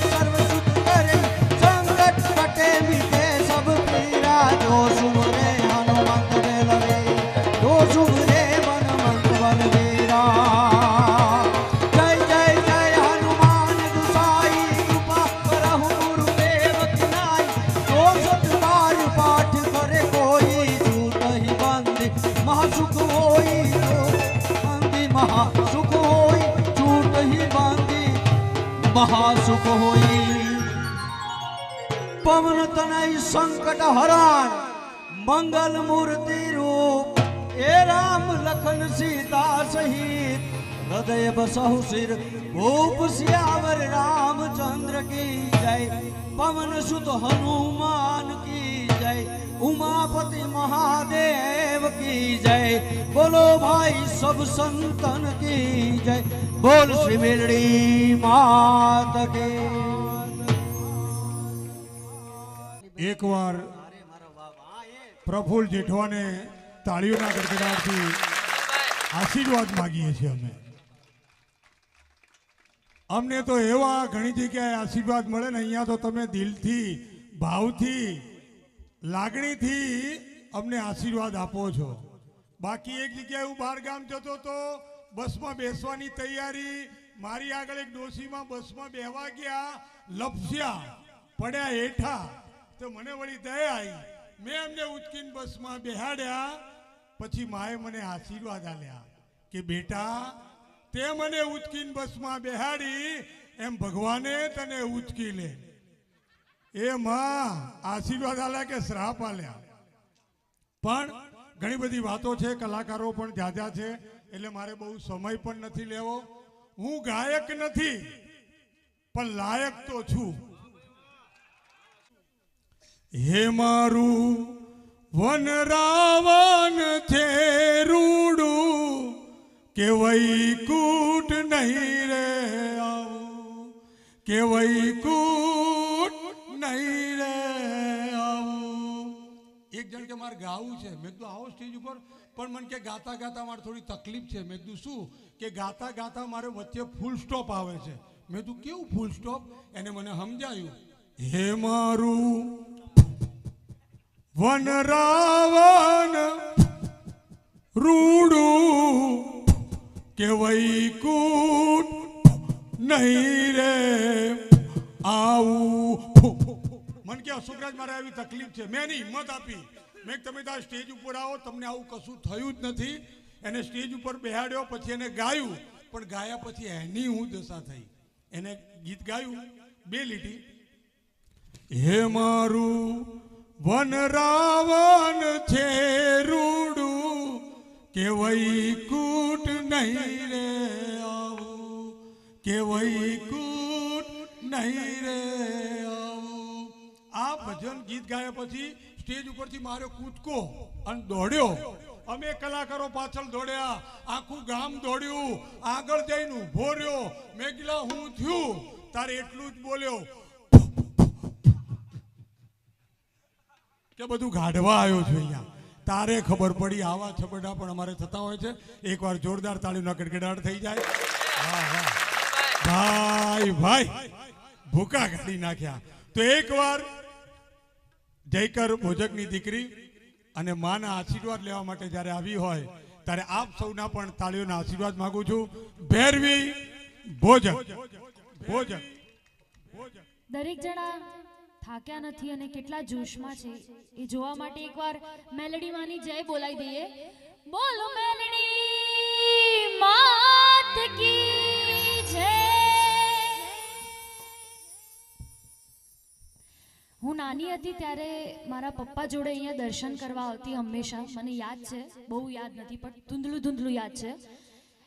सर्व सुख करे संकट कटे मिटे सब पीरा जो शुभ रे हनुमंत बेलवे जो शुभ रे हनुमंत बलवीरा जय जय जय हनुमान गुसाई कृपा करहु गुरुदेव की नाई जो सत बार पाठ करे कोई झूठ ही बंदी महासुख होई बंदी महासुख होई झूठ ही बंदी महासुख होई पवन तनय संकट हरण मंगल मूर्ति रूप ए राम लखन सीता सहित હૃદય બસહુ સિર ભૂપ સિયાવર રામચંદ્ર કી જય પવન સુત હનુમાન કી જય ઉમાપતિ મહાદેવ કી જય બોલો ભાઈ સબ સંતન કી જય બોલ શ્રી મેલડી માત કે એકવાર પ્રફુલ્લ જેઠવાને તાળીઓના ગડગડાટથી આશીર્વાદ માગીએ છીએ અમને તો એવા ઘણી જગ્યાએ આશીર્વાદ મળે ને અહીંયા તો તમે દિલથી ભાવથી લાગણીથી અમને આશીર્વાદ આપો છો બાકી એક જગ્યાએ હું બહાર ગામ જતો તો બસમાં બેસવાની તૈયારી મારી આગળ એક ડોશીમાં બસમાં બેહવા ગયા લપસ્યા પડ્યા હેઠા તો મને વળી દયા આવી મેં એમને ઉચકીને બસમાં બેહાડ્યા પછી માએ મને આશીર્વાદ આલ્યા કે બેટા તે મને ઉચકીને બસમાં બેહાડી એમ ભગવાને તને ઉચકી લે એ માં આશીર્વાદ આલ્યા કે શ્રાપ આલ્યા પણ ઘણી બધી વાતો છે કલાકારો પણ જાજા છે એટલે મારે બહુ સમય પણ નથી લેવો હું ગાયક નથી પણ લાયક તો છું હે મારું વન રાવણ છે રૂડું કે વૈકુટ નહીં રે આવું કે વૈકુટ નહીં રે આવું એક જણ કે મારે ગાવું છે મેં કીધું આવો સ્ટેજ ઉપર પણ મને કે ગાતા ગાતા મારે થોડી તકલીફ છે મેં કીધું શું કે ગાતા ગાતા મારે વચ્ચે ફૂલ સ્ટોપ આવે છે મેં કીધું કેવું ફૂલ સ્ટોપ એને મને સમજાયું હે મારું વન રાવણ રૂડું કે વૈકુટ નહીં રે આવું મન કે અશોકરાજ મારે આવી તકલીફ છે મેં એની હિંમત આપી મેં તમે તો સ્ટેજ ઉપર આવો તમને આવું કશું થયું જ નથી એને સ્ટેજ ઉપર બેહાડ્યો પછી એને ગાયું પણ ગાયા પછી એની હું દશા થઈ એને ગીત ગાયું બે લીટી હે મારું વન રાવણ છે રૂડું કે વૈકુટ નહીં રે આવું કે વૈકુટ નહીં રે આવું આ ભજન ગીત ગાયા પછી સ્ટેજ ઉપરથી મારો કૂદકો અને દોડ્યો અમે કલાકારો પાછળ દોડ્યા આખું ગામ દોડ્યું આગળ જઈને ઊભો રહ્યો મેં કીધું હું થયું તારે એટલું જ બોલ્યો કે બધું ગાઢવા આવ્યો છું અહીંયા તારે ખબર પડી આવા છબડા પણ અમારે થતા હોય છે એકવાર જોરદાર તાળીના ગડગડાટ થઈ જાય વાહ વાહ ભાઈ ભાઈ ભૂકા કાઢી નાખ્યા તો એકવાર જયકર ભોજકની દીકરી અને માના આશીર્વાદ લેવા માટે જ્યારે આવી હોય ત્યારે આપ સૌના પણ તાળીઓના આશીર્વાદ માંગુ છું ભૈરવી ભોજક ભોજક દરેક જણા થાક્યા નથી અને કેટલા જોશમાં છે એ જોવા માટે એકવાર મેલડી માની જય બોલાવી દઈએ બોલો મેલડી માત કી જય હું નાની હતી ત્યારે મારા પપ્પા જોડે અહીંયા દર્શન કરવા આવતી હંમેશા મને યાદ છે બહુ યાદ નથી પણ ધૂંધળું ધૂંધળું યાદ છે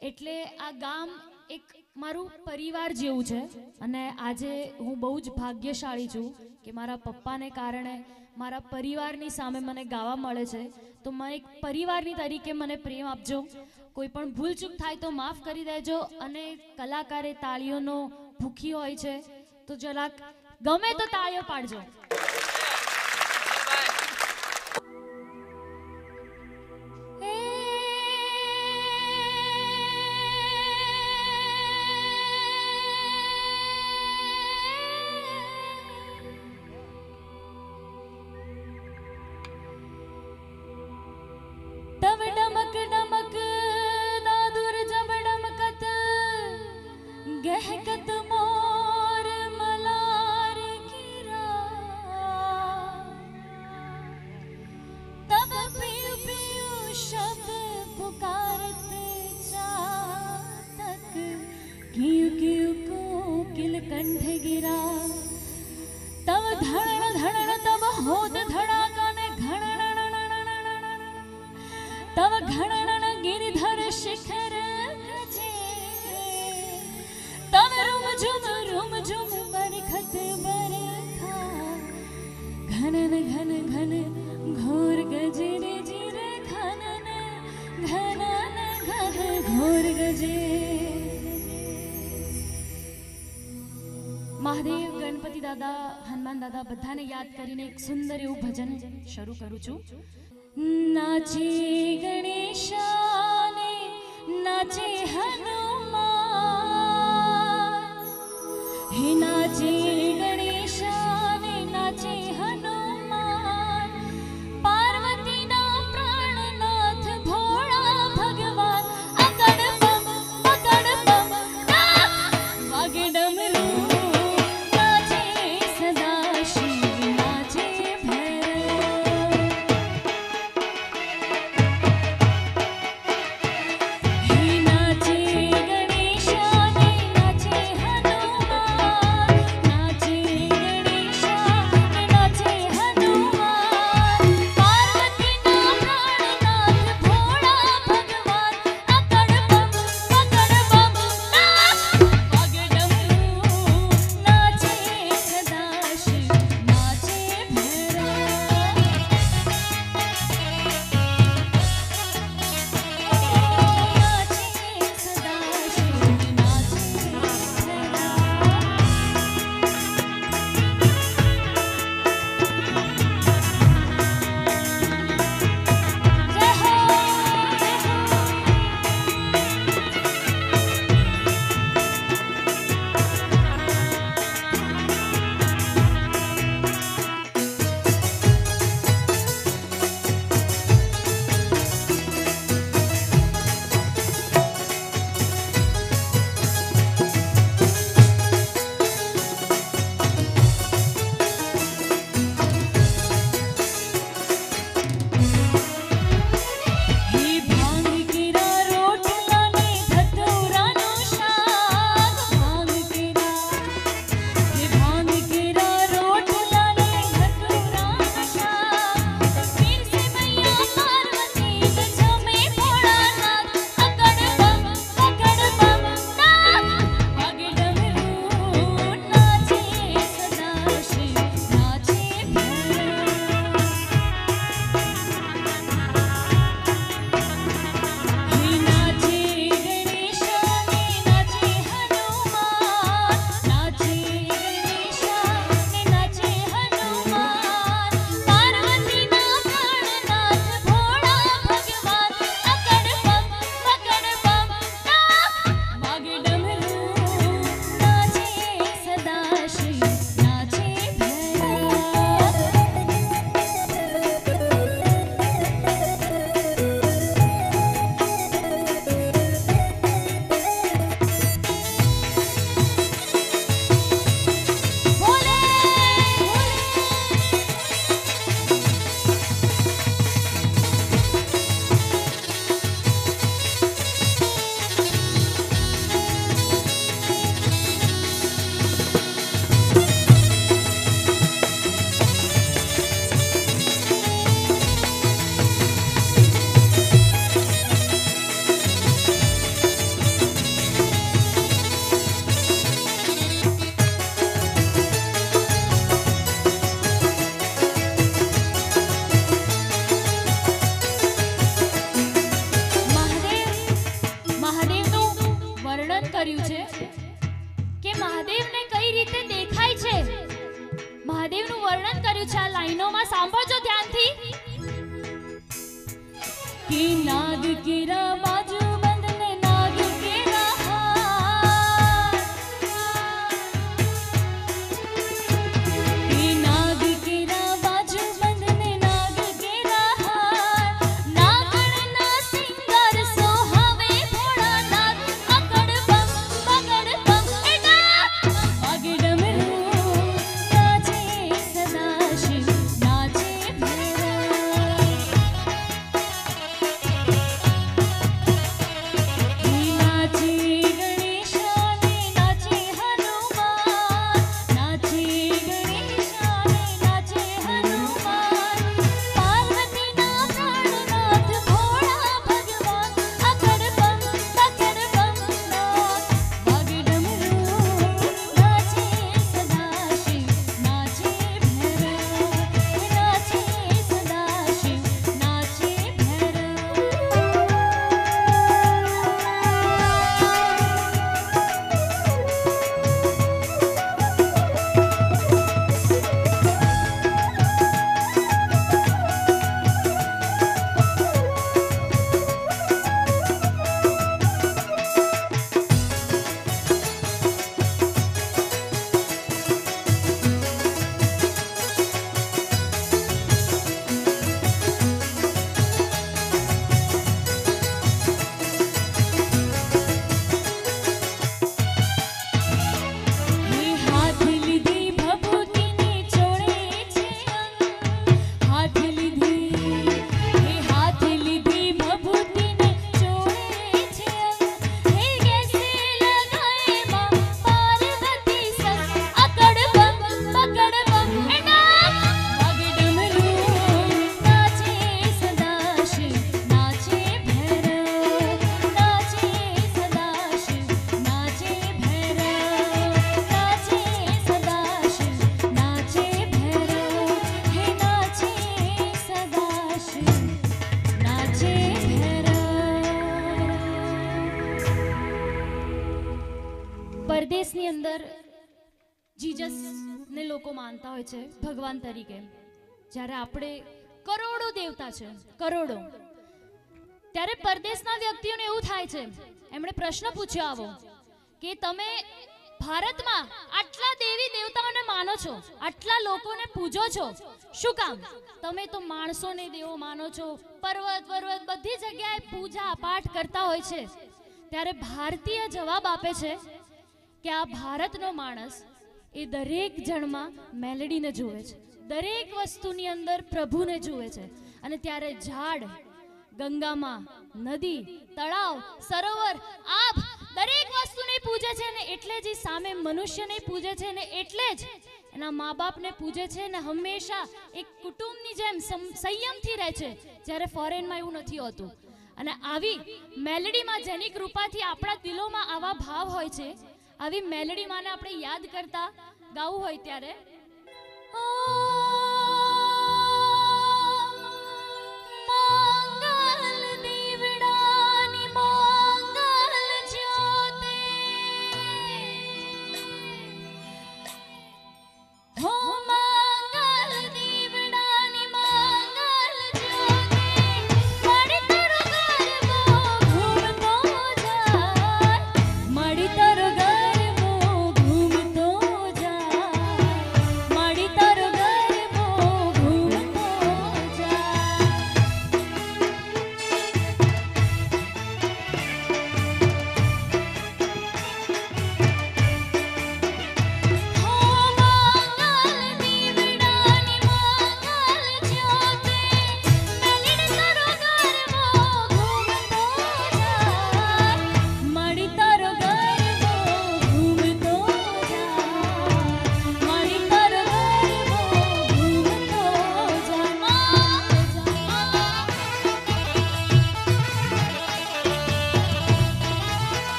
એટલે આ ગામ એક મારું પરિવાર જેવું છે અને આજે હું બહુ જ ભાગ્યશાળી છું કે મારા પપ્પાને કારણે મારા પરિવારની સામે મને ગાવા મળે છે તો મેં એક પરિવારની તરીકે મને પ્રેમ આપજો કોઈ પણ ભૂલચૂક થાય તો માફ કરી દેજો અને કલાકારે તાળીઓનો ભૂખી હોય છે તો જરાક ગમે તો તાળીઓ પાડજો गहकत मोर मलार गिरा तब पियू पियू शब्द पुकारते चातक क्यों क्यों कोकिल कंठ गिरा तब धड़न धड़न तब होत धड़ाका ने घड़न तब घड़न गिरधर शिखर गजे मस्त बरखा घनन घन घन घोर गजरे जिरे घनन घनन घन घोर गजे। મહાદેવ ગણપતિ દાદા હનુમાન દાદા બધાને યાદ કરીને એક સુંદર એવું ભજન શરૂ કરું છું। નાચે ગણેશાને નાચે હનુમાન હે નાચે ગણેશાને નાચે હનુમાન પાર્વતીના પ્રાણનાથ ભોળા ભગવાન અકડ બમ વાગે ડમરૂ કર્યું છે કે મહાદેવને કઈ રીતે દેખાય છે, મહાદેવનું વર્ણન કર્યું છે આ લાઈનોમાં, સાંભળજો ધ્યાનથી। કે નાગ કેરા બાજુ બંધને નાગ કેરા હાર, કે નાગ કેરા બાજુ બંધને નાગ કેરા હાર, નાગણના સિંગાર સોહાવે ભોળા નાગ, અકડ બમ બગડ બમ એડા વાગે ડમરું, નાચે સદા શિવ નાચે ભૈરવ। જીજસને લોકો માનતા હોય છે ભગવાન તરીકે, જ્યારે આપણે કરોડો દેવતા છે, કરોડો. ત્યારે પરદેશના વ્યક્તિઓને એવું થાય છે, એમણે પ્રશ્ન પૂછ્યો આવો કે તમે ભારતમાં આટલા દેવી દેવતાઓને માનો છો, આટલા લોકોને પૂજો છો, શું કામ? તમે તો માણસોને દેવો માનો છો, પર્વત પર્વત બધી જગ્યાએ પૂજા પાઠ કરતા હોય છે. ત્યારે ભારતીય જવાબ આપે છે કે આ ભારતનો માણસ એ દરેક જણમાં મેલેડીને જુએ છે, દરેક વસ્તુની અંદર પ્રભુને જુએ છે. અને ત્યારે ઝાડ, ગંગામાં, નદી, તળાવ, સરોવર, આભ દરેક વસ્તુને પૂજે છે ને એટલે જ સામે મનુષ્યને પૂજે છે ને એટલે જ એના મા બાપને પૂજે છે ને હંમેશા એક કુટુંબની જેમ સંયમથી રહે છે, જ્યારે ફોરેનમાં એવું નથી હોતું. અને આવી મેલેડીમાં જેની કૃપાથી આપણા દિલોમાં આવા ભાવ હોય છે, આવી મેલેડી માને આપણે યાદ કરતા ગાવું હોય ત્યારે મળી તર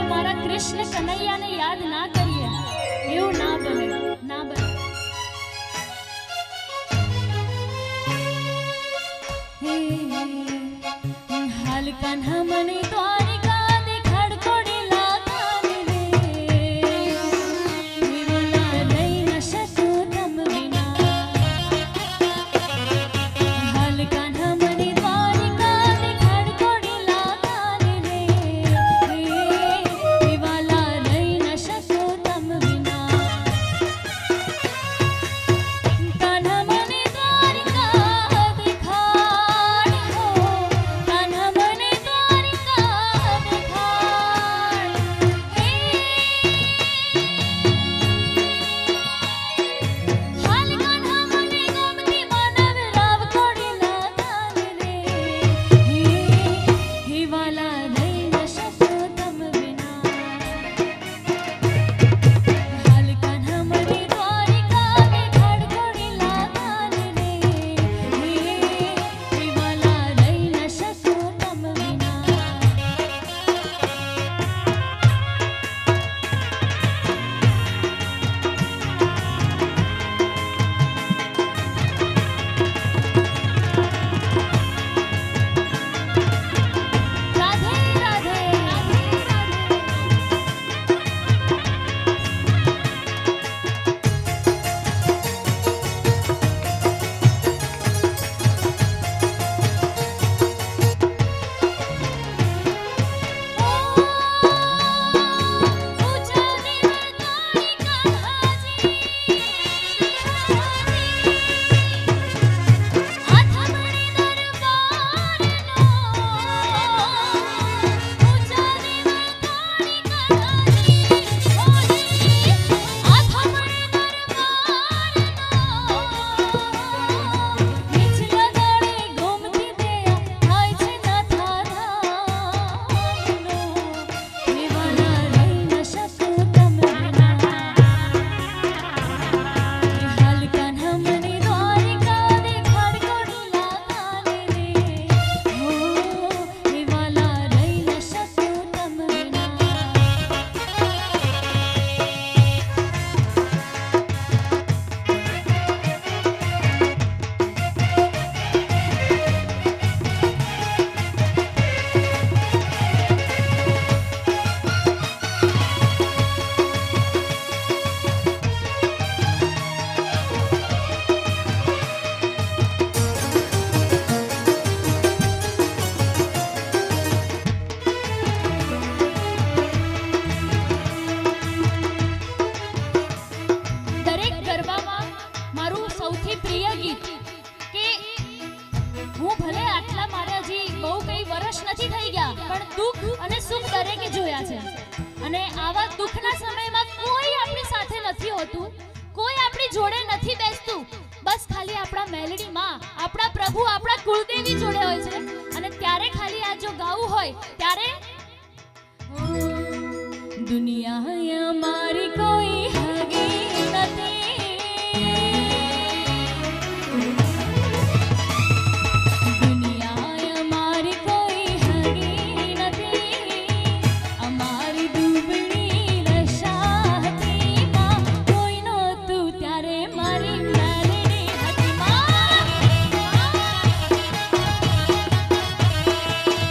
મારા કૃષ્ણ કનૈયાને યાદ ના કરીએ એવું ના બને, ના બને. હાલ કાન્હા મને દ્વારિકા દેખાડ કોડેલા કાન રે, વિમલા રહી ન શકું તમ વિના. હાલ કાન્હા મને દ્વારિકા દેખાડ કોડેલા કાન રે, વિમલા રહી ન શકું તમ વિના. કાન્હા મને દ્વારિકા દેખાડ હો, કાન્હા મને દ્વારિકા દેખાડ. હાલ કાન્હા મને ગોમતી માનવ રાવ કોડેલા કાન રે, હે વાલા રહી ન શકું તમ વિના. હાલ કાન્હા મને દ્વારિકા દેખાડ કોડેલા કાન રે, હે વાલા રહી ન શકું તમ વિના. રાધે રાધે, રાધે રાધે. ઊંચા દિલ દ્વારિકા હાજી, આથમણી દરબારનો. ઊંચા દિલ દ્વારિકા હાજી, આથમણી દરબારનો. નીચલા દાડે ગોમતી દયા થાય છે નાથા ધામનો. હે વાલા રહી ન શકું તમ વિના. હાલ કાન્હા મને દ્વારિકા દેખાડ કોડેલા કાન રે, હો હે વાલા રહી ન શકું તમ વિના. દરેક ગરબામાં મારું સૌથી પ્રિય ગીત કે હું ભલે આટલા મારા હજી બહુ કઈ વર્ષ નથી થઈ ગયા પણ દુઃખ અને સુખ દરેકે જોયા છે. અને આવા દુઃખના સમયમાં કોઈ આપણી સાથે નથી હોતું, કોઈ આપણી જોડે નથી બેસતું. બસ ખાલી આપણા મેલડી માં, આપણા પ્રભુ, આપણા કુળદેવી જોડે હોય છે. અને ત્યારે ખાલી આ જો ગાવું હોય ત્યારે દુનિયા મારી કોઈ હગી નથી, દુનિયા મારી કોઈ હગી નથી. અમારી ડૂબડી દશા હતી માં, કોઈ નહોતું ત્યારે મારી મેલડી હતી માં.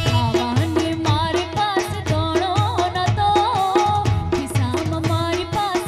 ખાવાને મારી પાસે દોણો નતો, ખિસ્સામાં મારી પાસે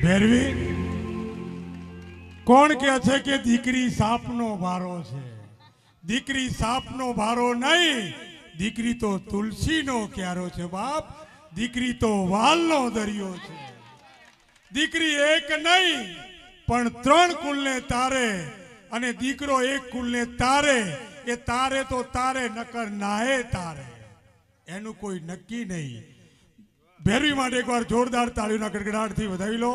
ભેરવી કોણ કહે છે કે દીકરી સાપનો ભારો છે? દીકરી સાપનો ભારો નહીં, દીકરી તો તુલસીનો ક્યારો છે બાપ. દીકરી તો વાલનો દરિયો છે. દીકરી એક નહીં પણ 3 કુલને તારે, અને દીકરો એક કુલને તારે. એ તારે તો તારે, નકર નાહે તારે. એનું કોઈ નક્કી નહીં. ભેરવી માટે એકવાર જોરદાર તાળીઓના ગડગડાટથી વધાવી લો.